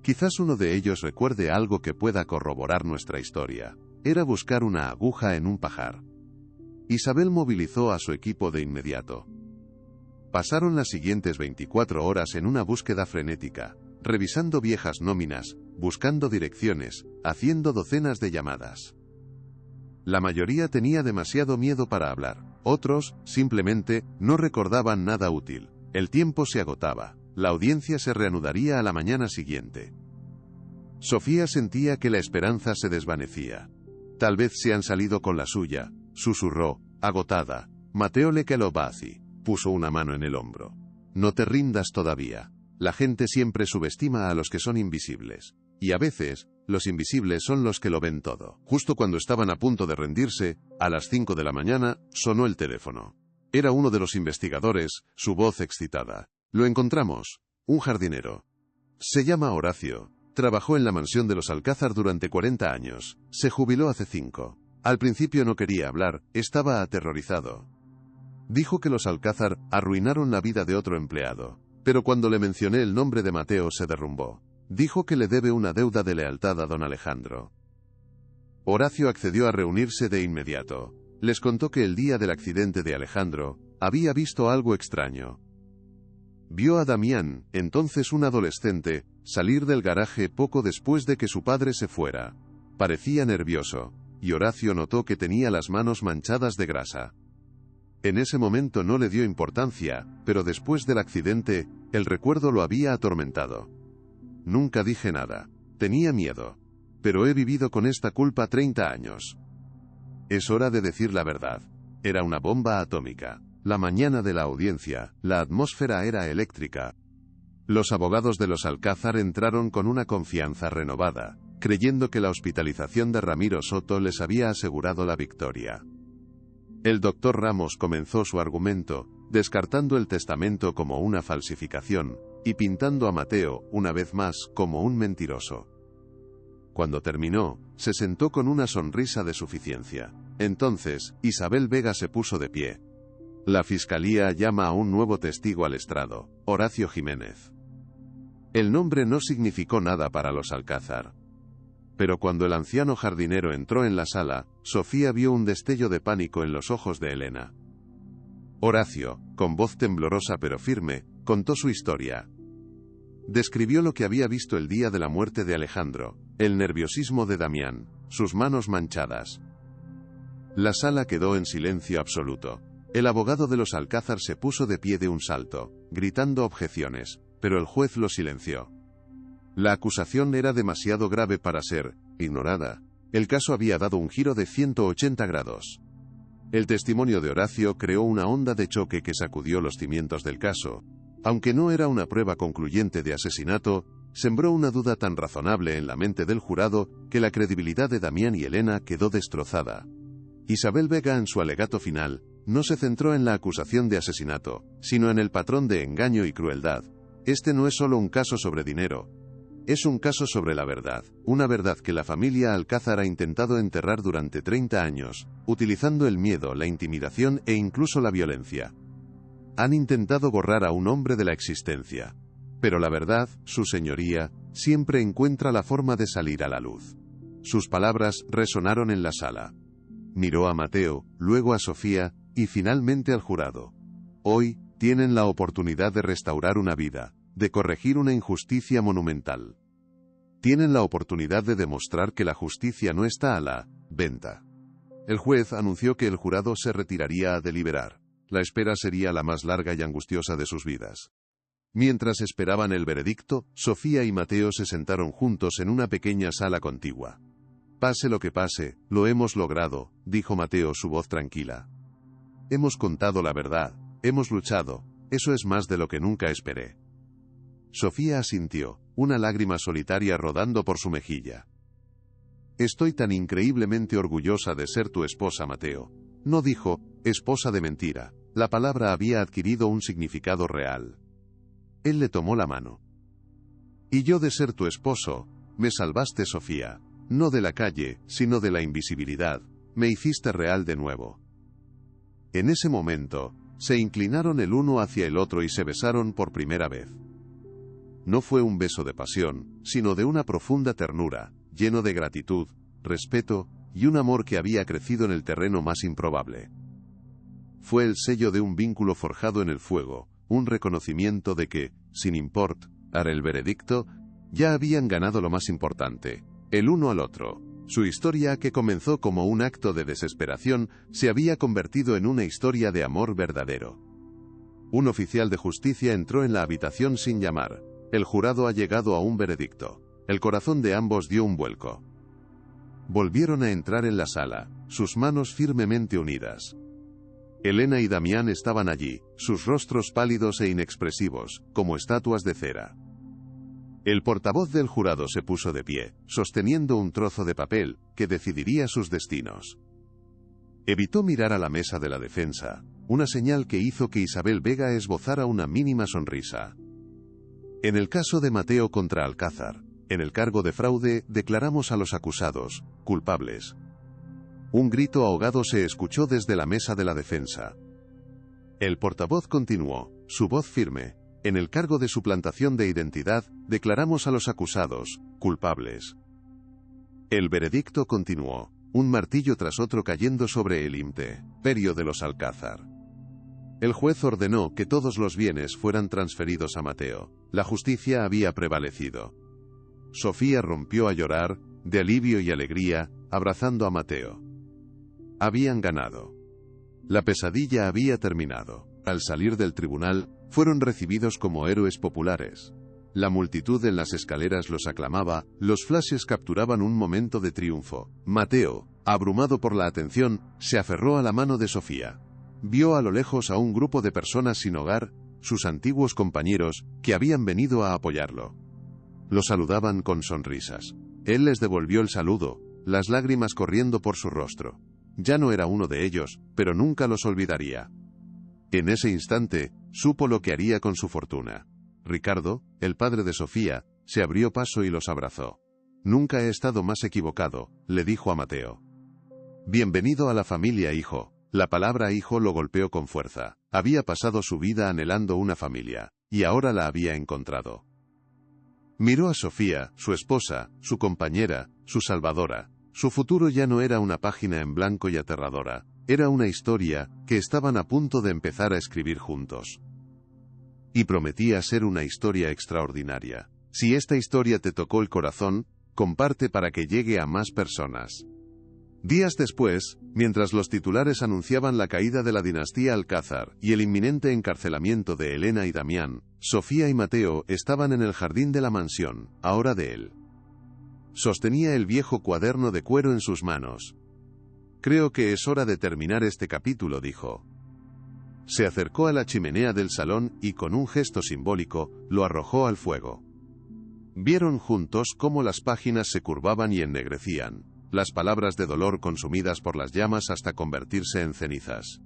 Quizás uno de ellos recuerde algo que pueda corroborar nuestra historia. Era buscar una aguja en un pajar. Isabel movilizó a su equipo de inmediato. Pasaron las siguientes 24 horas en una búsqueda frenética, revisando viejas nóminas, buscando direcciones, haciendo docenas de llamadas. La mayoría tenía demasiado miedo para hablar. Otros, simplemente, no recordaban nada útil. El tiempo se agotaba. La audiencia se reanudaría a la mañana siguiente. Sofía sentía que la esperanza se desvanecía. Tal vez se han salido con la suya, susurró, agotada. Mateo Lekelobazi puso una mano en el hombro. No te rindas todavía. La gente siempre subestima a los que son invisibles. Y a veces, los invisibles son los que lo ven todo. Justo cuando estaban a punto de rendirse, a las 5 de la mañana, sonó el teléfono. Era uno de los investigadores, su voz excitada. Lo encontramos. Un jardinero. Se llama Horacio. Trabajó en la mansión de los Alcázar durante 40 años. Se jubiló hace 5. Al principio no quería hablar, estaba aterrorizado. Dijo que los Alcázar arruinaron la vida de otro empleado. Pero cuando le mencioné el nombre de Mateo se derrumbó. Dijo que le debe una deuda de lealtad a don Alejandro. Horacio accedió a reunirse de inmediato. Les contó que el día del accidente de Alejandro, había visto algo extraño. Vio a Damián, entonces un adolescente, salir del garaje poco después de que su padre se fuera. Parecía nervioso, y Horacio notó que tenía las manos manchadas de grasa. En ese momento no le dio importancia, pero después del accidente, el recuerdo lo había atormentado. Nunca dije nada. Tenía miedo. Pero he vivido con esta culpa 30 años. Es hora de decir la verdad. Era una bomba atómica. La mañana de la audiencia, la atmósfera era eléctrica. Los abogados de los Alcázar entraron con una confianza renovada, creyendo que la hospitalización de Ramiro Soto les había asegurado la victoria. El doctor Ramos comenzó su argumento, descartando el testamento como una falsificación, y pintando a Mateo, una vez más, como un mentiroso. Cuando terminó, se sentó con una sonrisa de suficiencia. Entonces, Isabel Vega se puso de pie. La fiscalía llama a un nuevo testigo al estrado, Horacio Jiménez. El nombre no significó nada para los Alcázar. Pero cuando el anciano jardinero entró en la sala, Sofía vio un destello de pánico en los ojos de Elena. Horacio, con voz temblorosa pero firme, contó su historia. Describió lo que había visto el día de la muerte de Alejandro, el nerviosismo de Damián, sus manos manchadas. La sala quedó en silencio absoluto. El abogado de los Alcázar se puso de pie de un salto, gritando objeciones, pero el juez lo silenció. La acusación era demasiado grave para ser ignorada. El caso había dado un giro de 180 grados. El testimonio de Horacio creó una onda de choque que sacudió los cimientos del caso. Aunque no era una prueba concluyente de asesinato, sembró una duda tan razonable en la mente del jurado que la credibilidad de Damián y Elena quedó destrozada. Isabel Vega en su alegato final, no se centró en la acusación de asesinato, sino en el patrón de engaño y crueldad. Este no es solo un caso sobre dinero. Es un caso sobre la verdad, una verdad que la familia Alcázar ha intentado enterrar durante 30 años, utilizando el miedo, la intimidación e incluso la violencia. Han intentado borrar a un hombre de la existencia. Pero la verdad, su señoría, siempre encuentra la forma de salir a la luz. Sus palabras resonaron en la sala. Miró a Mateo, luego a Sofía, y finalmente al jurado. Hoy, tienen la oportunidad de restaurar una vida, de corregir una injusticia monumental. Tienen la oportunidad de demostrar que la justicia no está a la venta. El juez anunció que el jurado se retiraría a deliberar. La espera sería la más larga y angustiosa de sus vidas. Mientras esperaban el veredicto, Sofía y Mateo se sentaron juntos en una pequeña sala contigua. Pase lo que pase, lo hemos logrado, dijo Mateo, su voz tranquila. Hemos contado la verdad, hemos luchado, Eso es más de lo que nunca esperé. Sofía asintió, una lágrima solitaria rodando por su mejilla. Estoy tan increíblemente orgullosa de ser tu esposa, Mateo. No dijo, esposa de mentira. La palabra había adquirido un significado real. Él le tomó la mano. Y yo de ser tu esposo, me salvaste, Sofía. No de la calle, sino de la invisibilidad. Me hiciste real de nuevo. En ese momento, se inclinaron el uno hacia el otro y se besaron por primera vez. No fue un beso de pasión, sino de una profunda ternura, lleno de gratitud, respeto y un amor que había crecido en el terreno más improbable. Fue el sello de un vínculo forjado en el fuego, un reconocimiento de que, sin importar el veredicto, ya habían ganado lo más importante, el uno al otro. Su historia, que comenzó como un acto de desesperación, se había convertido en una historia de amor verdadero. Un oficial de justicia entró en la habitación sin llamar. El jurado ha llegado a un veredicto. El corazón de ambos dio un vuelco. Volvieron a entrar en la sala, sus manos firmemente unidas. Elena y Damián estaban allí, sus rostros pálidos e inexpresivos, como estatuas de cera. El portavoz del jurado se puso de pie, sosteniendo un trozo de papel, que decidiría sus destinos. Evitó mirar a la mesa de la defensa, una señal que hizo que Isabel Vega esbozara una mínima sonrisa. En el caso de Mateo contra Alcázar, en el cargo de fraude, declaramos a los acusados culpables. Un grito ahogado se escuchó desde la mesa de la defensa. El portavoz continuó, su voz firme. En el cargo de suplantación de identidad, declaramos a los acusados culpables. El veredicto continuó, un martillo tras otro cayendo sobre el imperio de los Alcázar. El juez ordenó que todos los bienes fueran transferidos a Mateo. La justicia había prevalecido. Sofía rompió a llorar, de alivio y alegría, abrazando a Mateo. Habían ganado. La pesadilla había terminado. Al salir del tribunal, fueron recibidos como héroes populares. La multitud en las escaleras los aclamaba, los flashes capturaban un momento de triunfo. Mateo, abrumado por la atención, se aferró a la mano de Sofía. Vio a lo lejos a un grupo de personas sin hogar, sus antiguos compañeros, que habían venido a apoyarlo. Lo saludaban con sonrisas. Él les devolvió el saludo, las lágrimas corriendo por su rostro. Ya no era uno de ellos, pero nunca los olvidaría. En ese instante, supo lo que haría con su fortuna. Ricardo, el padre de Sofía, se abrió paso y los abrazó. Nunca he estado más equivocado, le dijo a Mateo. Bienvenido a la familia, hijo. La palabra hijo lo golpeó con fuerza. Había pasado su vida anhelando una familia, y ahora la había encontrado. Miró a Sofía, su esposa, su compañera, su salvadora. Su futuro ya no era una página en blanco y aterradora, era una historia que estaban a punto de empezar a escribir juntos. Y prometía ser una historia extraordinaria. Si esta historia te tocó el corazón, comparte para que llegue a más personas. Días después, mientras los titulares anunciaban la caída de la dinastía Alcázar y el inminente encarcelamiento de Elena y Damián, Sofía y Mateo estaban en el jardín de la mansión, ahora de él. Sostenía el viejo cuaderno de cuero en sus manos. Creo que es hora de terminar este capítulo, dijo. Se acercó a la chimenea del salón y con un gesto simbólico, lo arrojó al fuego. Vieron juntos cómo las páginas se curvaban y ennegrecían. Las palabras de dolor consumidas por las llamas hasta convertirse en cenizas.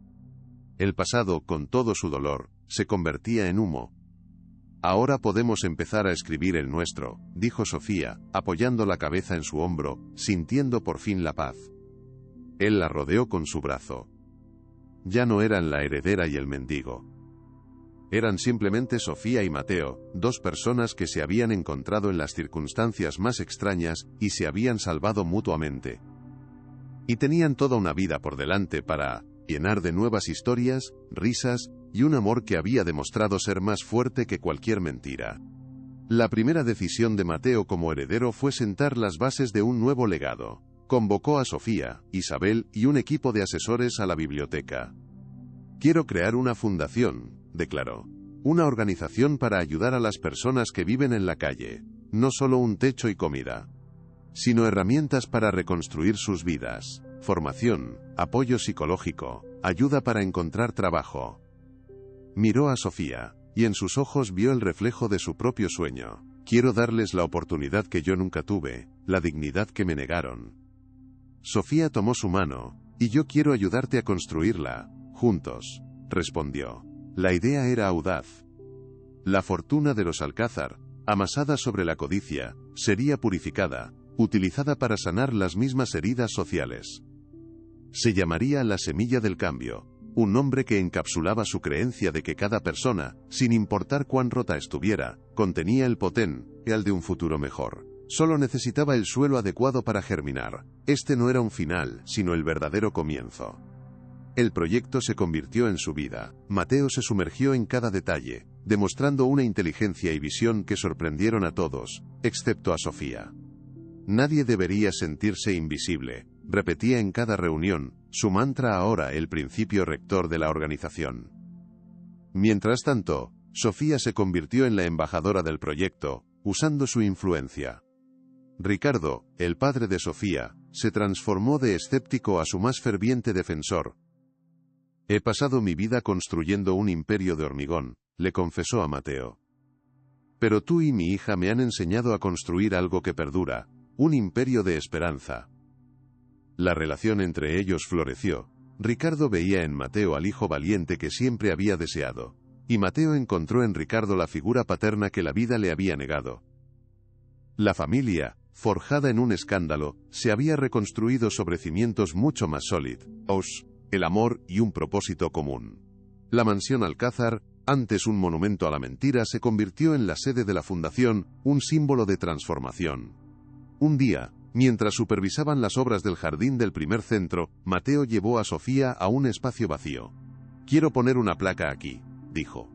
El pasado, con todo su dolor, se convertía en humo. Ahora podemos empezar a escribir el nuestro, dijo Sofía, apoyando la cabeza en su hombro, sintiendo por fin la paz. Él la rodeó con su brazo. Ya no eran la heredera y el mendigo. Eran simplemente Sofía y Mateo, dos personas que se habían encontrado en las circunstancias más extrañas y se habían salvado mutuamente. Y tenían toda una vida por delante para llenar de nuevas historias, risas y un amor que había demostrado ser más fuerte que cualquier mentira. La primera decisión de Mateo como heredero fue sentar las bases de un nuevo legado. Convocó a Sofía, Isabel y un equipo de asesores a la biblioteca. Quiero crear una fundación, declaró. Una organización para ayudar a las personas que viven en la calle. No solo un techo y comida, sino herramientas para reconstruir sus vidas. Formación, apoyo psicológico, ayuda para encontrar trabajo. Miró a Sofía, y en sus ojos vio el reflejo de su propio sueño. Quiero darles la oportunidad que yo nunca tuve, la dignidad que me negaron. Sofía tomó su mano, y yo quiero ayudarte a construirla, juntos, respondió. La idea era audaz. La fortuna de los Alcázar, amasada sobre la codicia, sería purificada, utilizada para sanar las mismas heridas sociales. Se llamaría la semilla del cambio, un nombre que encapsulaba su creencia de que cada persona, sin importar cuán rota estuviera, contenía el potencial de un futuro mejor. Solo necesitaba el suelo adecuado para germinar. Este no era un final, sino el verdadero comienzo. El proyecto se convirtió en su vida. Mateo se sumergió en cada detalle, demostrando una inteligencia y visión que sorprendieron a todos, excepto a Sofía. Nadie debería sentirse invisible, repetía en cada reunión, su mantra ahora el principio rector de la organización. Mientras tanto, Sofía se convirtió en la embajadora del proyecto, usando su influencia. Ricardo, el padre de Sofía, se transformó de escéptico a su más ferviente defensor. He pasado mi vida construyendo un imperio de hormigón, le confesó a Mateo. Pero tú y mi hija me han enseñado a construir algo que perdura, un imperio de esperanza. La relación entre ellos floreció. Ricardo veía en Mateo al hijo valiente que siempre había deseado, y Mateo encontró en Ricardo la figura paterna que la vida le había negado. La familia, forjada en un escándalo, se había reconstruido sobre cimientos mucho más sólidos, el amor y un propósito común. La mansión Alcázar, antes un monumento a la mentira, se convirtió en la sede de la fundación, un símbolo de transformación. Un día, mientras supervisaban las obras del jardín del primer centro, Mateo llevó a Sofía a un espacio vacío. Quiero poner una placa aquí, dijo.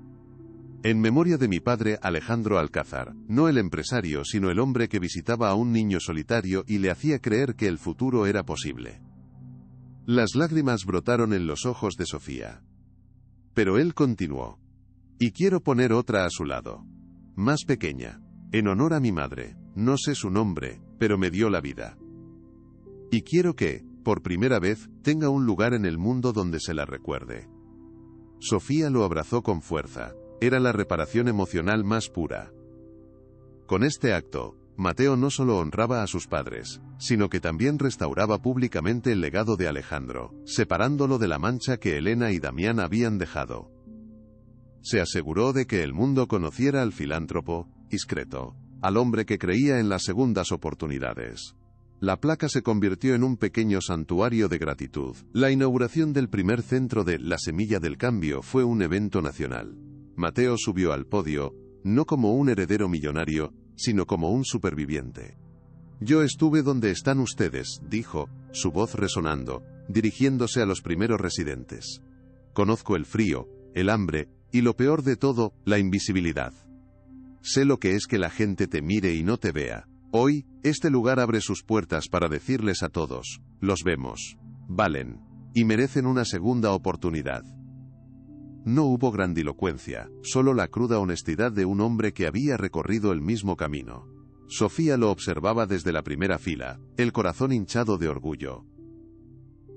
En memoria de mi padre Alejandro Alcázar, no el empresario sino el hombre que visitaba a un niño solitario y le hacía creer que el futuro era posible. Las lágrimas brotaron en los ojos de Sofía. Pero él continuó. Y quiero poner otra a su lado. Más pequeña. En honor a mi madre. No sé su nombre, pero me dio la vida. Y quiero que, por primera vez, tenga un lugar en el mundo donde se la recuerde. Sofía lo abrazó con fuerza. Era la reparación emocional más pura. Con este acto, Mateo no solo honraba a sus padres, sino que también restauraba públicamente el legado de Alejandro, separándolo de la mancha que Elena y Damián habían dejado. Se aseguró de que el mundo conociera al filántropo, discreto, al hombre que creía en las segundas oportunidades. La placa se convirtió en un pequeño santuario de gratitud. La inauguración del primer centro de La Semilla del Cambio fue un evento nacional. Mateo subió al podio, no como un heredero millonario, sino como un superviviente. Yo estuve donde están ustedes, dijo, su voz resonando, dirigiéndose a los primeros residentes. Conozco el frío, el hambre, y lo peor de todo, la invisibilidad. Sé lo que es que la gente te mire y no te vea. Hoy, este lugar abre sus puertas para decirles a todos, los vemos, valen, y merecen una segunda oportunidad. No hubo grandilocuencia, solo la cruda honestidad de un hombre que había recorrido el mismo camino. Sofía lo observaba desde la primera fila, el corazón hinchado de orgullo.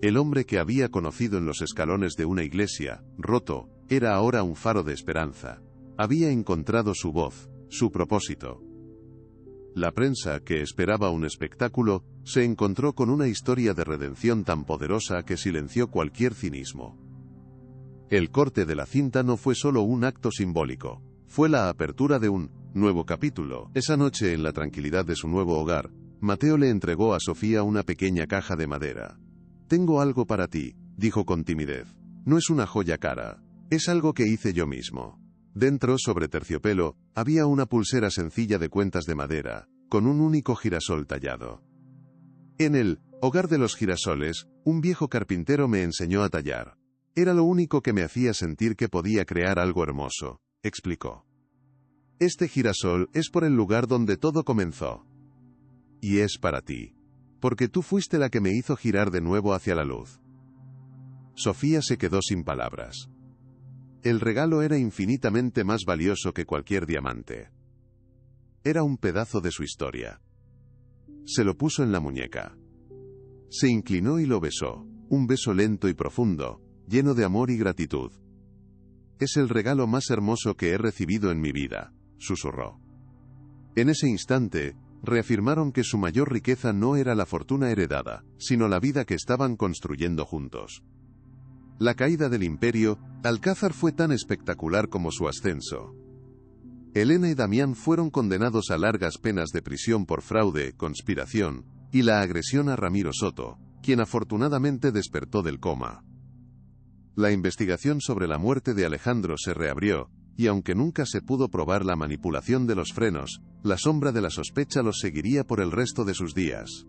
El hombre que había conocido en los escalones de una iglesia, roto, era ahora un faro de esperanza. Había encontrado su voz, su propósito. La prensa, que esperaba un espectáculo, se encontró con una historia de redención tan poderosa que silenció cualquier cinismo. El corte de la cinta no fue solo un acto simbólico, fue la apertura de un nuevo capítulo. Esa noche, en la tranquilidad de su nuevo hogar, Mateo le entregó a Sofía una pequeña caja de madera. Tengo algo para ti, dijo con timidez. No es una joya cara, es algo que hice yo mismo. Dentro, sobre terciopelo, había una pulsera sencilla de cuentas de madera, con un único girasol tallado. En el hogar de los girasoles, un viejo carpintero me enseñó a tallar. Era lo único que me hacía sentir que podía crear algo hermoso, explicó. Este girasol es por el lugar donde todo comenzó. Y es para ti. Porque tú fuiste la que me hizo girar de nuevo hacia la luz. Sofía se quedó sin palabras. El regalo era infinitamente más valioso que cualquier diamante. Era un pedazo de su historia. Se lo puso en la muñeca. Se inclinó y lo besó, un beso lento y profundo, lleno de amor y gratitud. es el regalo más hermoso que he recibido en mi vida, susurró. En ese instante, reafirmaron que su mayor riqueza no era la fortuna heredada, sino la vida que estaban construyendo juntos. La caída del imperio, Alcázar fue tan espectacular como su ascenso. Elena y Damián fueron condenados a largas penas de prisión por fraude, conspiración, y la agresión a Ramiro Soto, quien afortunadamente despertó del coma. La investigación sobre la muerte de Alejandro se reabrió, y aunque nunca se pudo probar la manipulación de los frenos, la sombra de la sospecha los seguiría por el resto de sus días.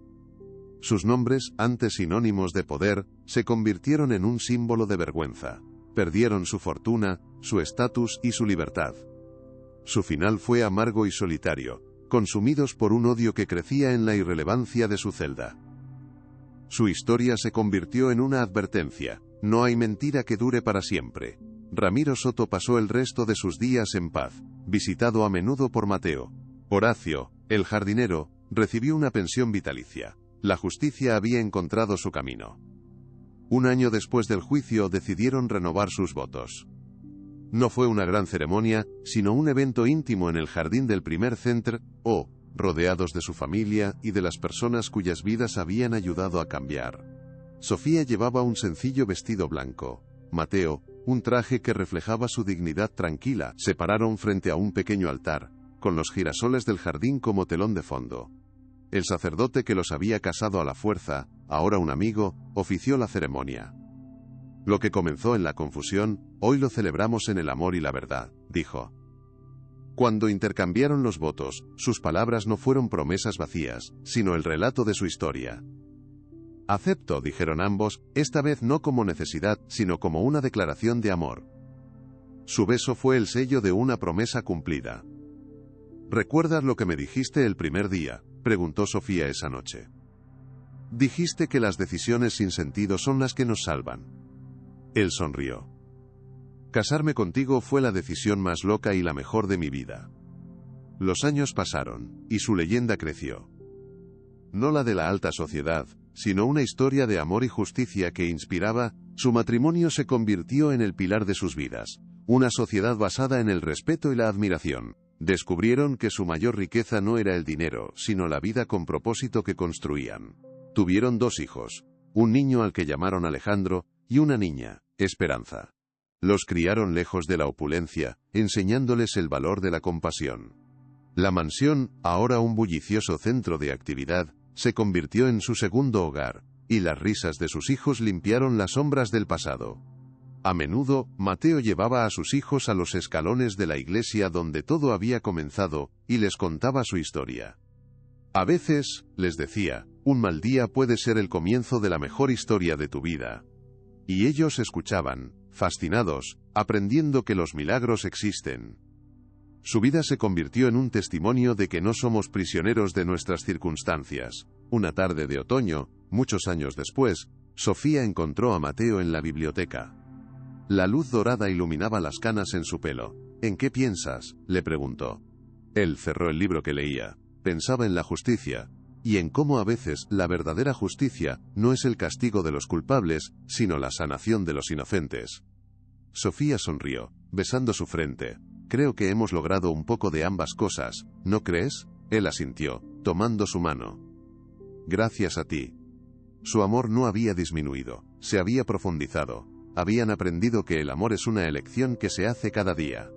Sus nombres, antes sinónimos de poder, se convirtieron en un símbolo de vergüenza. Perdieron su fortuna, su estatus y su libertad. Su final fue amargo y solitario, consumidos por un odio que crecía en la irrelevancia de su celda. Su historia se convirtió en una advertencia: no hay mentira que dure para siempre. Ramiro Soto pasó el resto de sus días en paz, visitado a menudo por Mateo. Horacio, el jardinero, recibió una pensión vitalicia. La justicia había encontrado su camino. Un año después del juicio decidieron renovar sus votos. No fue una gran ceremonia, sino un evento íntimo en el jardín del primer centro, rodeados de su familia y de las personas cuyas vidas habían ayudado a cambiar. Sofía llevaba un sencillo vestido blanco. Mateo, un traje que reflejaba su dignidad tranquila. Se pararon frente a un pequeño altar, con los girasoles del jardín como telón de fondo. El sacerdote que los había casado a la fuerza, ahora un amigo, ofició la ceremonia. Lo que comenzó en la confusión, hoy lo celebramos en el amor y la verdad, dijo. Cuando intercambiaron los votos, sus palabras no fueron promesas vacías, sino el relato de su historia. Acepto, dijeron ambos, esta vez no como necesidad, sino como una declaración de amor. Su beso fue el sello de una promesa cumplida. ¿Recuerdas lo que me dijiste el primer día?, preguntó Sofía esa noche. Dijiste que las decisiones sin sentido son las que nos salvan. Él sonrió. Casarme contigo fue la decisión más loca y la mejor de mi vida. Los años pasaron, y su leyenda creció. No la de la alta sociedad, sino una historia de amor y justicia que inspiraba. Su matrimonio se convirtió en el pilar de sus vidas, una sociedad basada en el respeto y la admiración. Descubrieron que su mayor riqueza no era el dinero, sino la vida con propósito que construían. Tuvieron 2 hijos, un niño al que llamaron Alejandro, y una niña, Esperanza. Los criaron lejos de la opulencia, enseñándoles el valor de la compasión. La mansión, ahora un bullicioso centro de actividad, se convirtió en su segundo hogar, y las risas de sus hijos limpiaron las sombras del pasado. A menudo, Mateo llevaba a sus hijos a los escalones de la iglesia donde todo había comenzado, y les contaba su historia. A veces, les decía, un mal día puede ser el comienzo de la mejor historia de tu vida. Y ellos escuchaban, fascinados, aprendiendo que los milagros existen. Su vida se convirtió en un testimonio de que no somos prisioneros de nuestras circunstancias. Una tarde de otoño, muchos años después, Sofía encontró a Mateo en la biblioteca. La luz dorada iluminaba las canas en su pelo. ¿En qué piensas?, le preguntó. Él cerró el libro que leía. Pensaba en la justicia, y en cómo a veces la verdadera justicia no es el castigo de los culpables, sino la sanación de los inocentes. Sofía sonrió, besando su frente. Creo que hemos logrado un poco de ambas cosas, ¿no crees? Él asintió, tomando su mano. Gracias a ti. Su amor no había disminuido, se había profundizado. Habían aprendido que el amor es una elección que se hace cada día.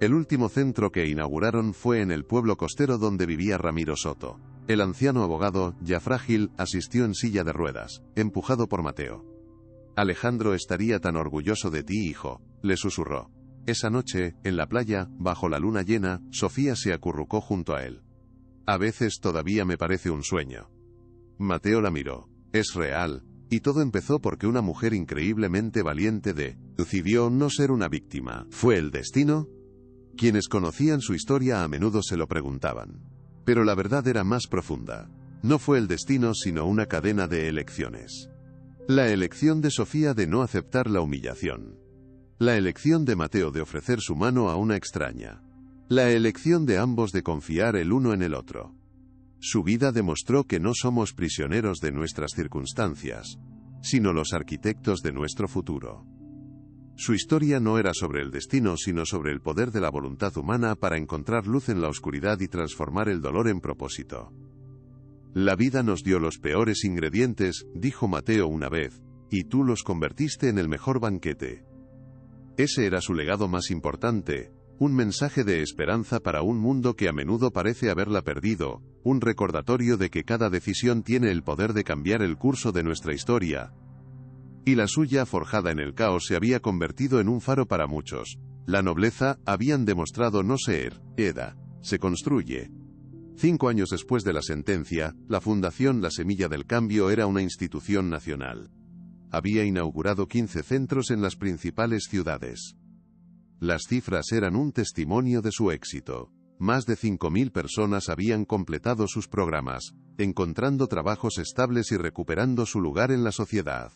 El último centro que inauguraron fue en el pueblo costero donde vivía Ramiro Soto. El anciano abogado, ya frágil, asistió en silla de ruedas, empujado por Mateo. Alejandro estaría tan orgulloso de ti, hijo, le susurró. Esa noche, en la playa, bajo la luna llena, Sofía se acurrucó junto a él. A veces todavía me parece un sueño. Mateo la miró. Es real. Y todo empezó porque una mujer increíblemente valiente decidió no ser una víctima. ¿Fue el destino? Quienes conocían su historia a menudo se lo preguntaban. Pero la verdad era más profunda. No fue el destino sino una cadena de elecciones. La elección de Sofía de no aceptar la humillación. La elección de Mateo de ofrecer su mano a una extraña. La elección de ambos de confiar el uno en el otro. Su vida demostró que no somos prisioneros de nuestras circunstancias, sino los arquitectos de nuestro futuro. Su historia no era sobre el destino, sino sobre el poder de la voluntad humana para encontrar luz en la oscuridad y transformar el dolor en propósito. La vida nos dio los peores ingredientes, dijo Mateo una vez, y tú los convertiste en el mejor banquete. Ese era su legado más importante, un mensaje de esperanza para un mundo que a menudo parece haberla perdido, un recordatorio de que cada decisión tiene el poder de cambiar el curso de nuestra historia. Y la suya, forjada en el caos, se había convertido en un faro para muchos. La nobleza, habían demostrado no ser, se construye. 5 años después de la sentencia, la Fundación La Semilla del Cambio era una institución nacional. Había inaugurado 15 centros en las principales ciudades. Las cifras eran un testimonio de su éxito. Más de 5.000 personas habían completado sus programas, encontrando trabajos estables y recuperando su lugar en la sociedad.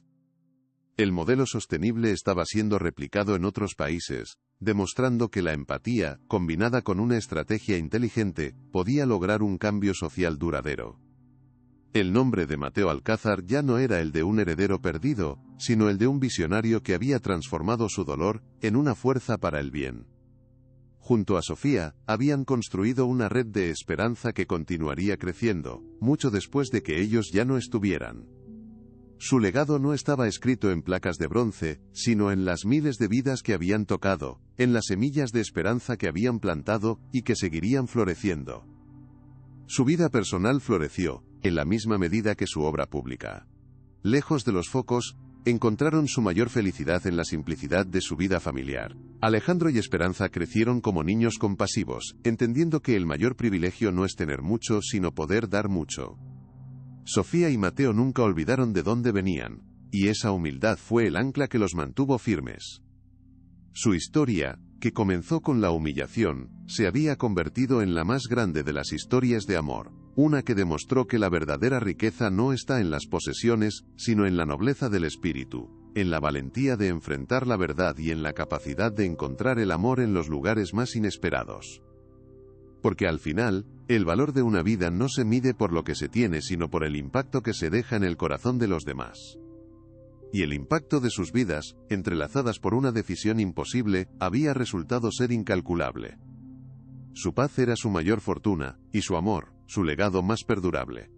El modelo sostenible estaba siendo replicado en otros países, demostrando que la empatía, combinada con una estrategia inteligente, podía lograr un cambio social duradero. El nombre de Mateo Alcázar ya no era el de un heredero perdido, sino el de un visionario que había transformado su dolor en una fuerza para el bien. Junto a Sofía, habían construido una red de esperanza que continuaría creciendo, mucho después de que ellos ya no estuvieran. Su legado no estaba escrito en placas de bronce, sino en las miles de vidas que habían tocado, en las semillas de esperanza que habían plantado y que seguirían floreciendo. Su vida personal floreció, en la misma medida que su obra pública. Lejos de los focos, encontraron su mayor felicidad en la simplicidad de su vida familiar. Alejandro y Esperanza crecieron como niños compasivos, entendiendo que el mayor privilegio no es tener mucho, sino poder dar mucho. Sofía y Mateo nunca olvidaron de dónde venían, y esa humildad fue el ancla que los mantuvo firmes. Su historia, que comenzó con la humillación, se había convertido en la más grande de las historias de amor, una que demostró que la verdadera riqueza no está en las posesiones, sino en la nobleza del espíritu, en la valentía de enfrentar la verdad y en la capacidad de encontrar el amor en los lugares más inesperados. Porque al final, el valor de una vida no se mide por lo que se tiene, sino por el impacto que se deja en el corazón de los demás. Y el impacto de sus vidas, entrelazadas por una decisión imposible, había resultado ser incalculable. Su paz era su mayor fortuna, y su amor, su legado más perdurable.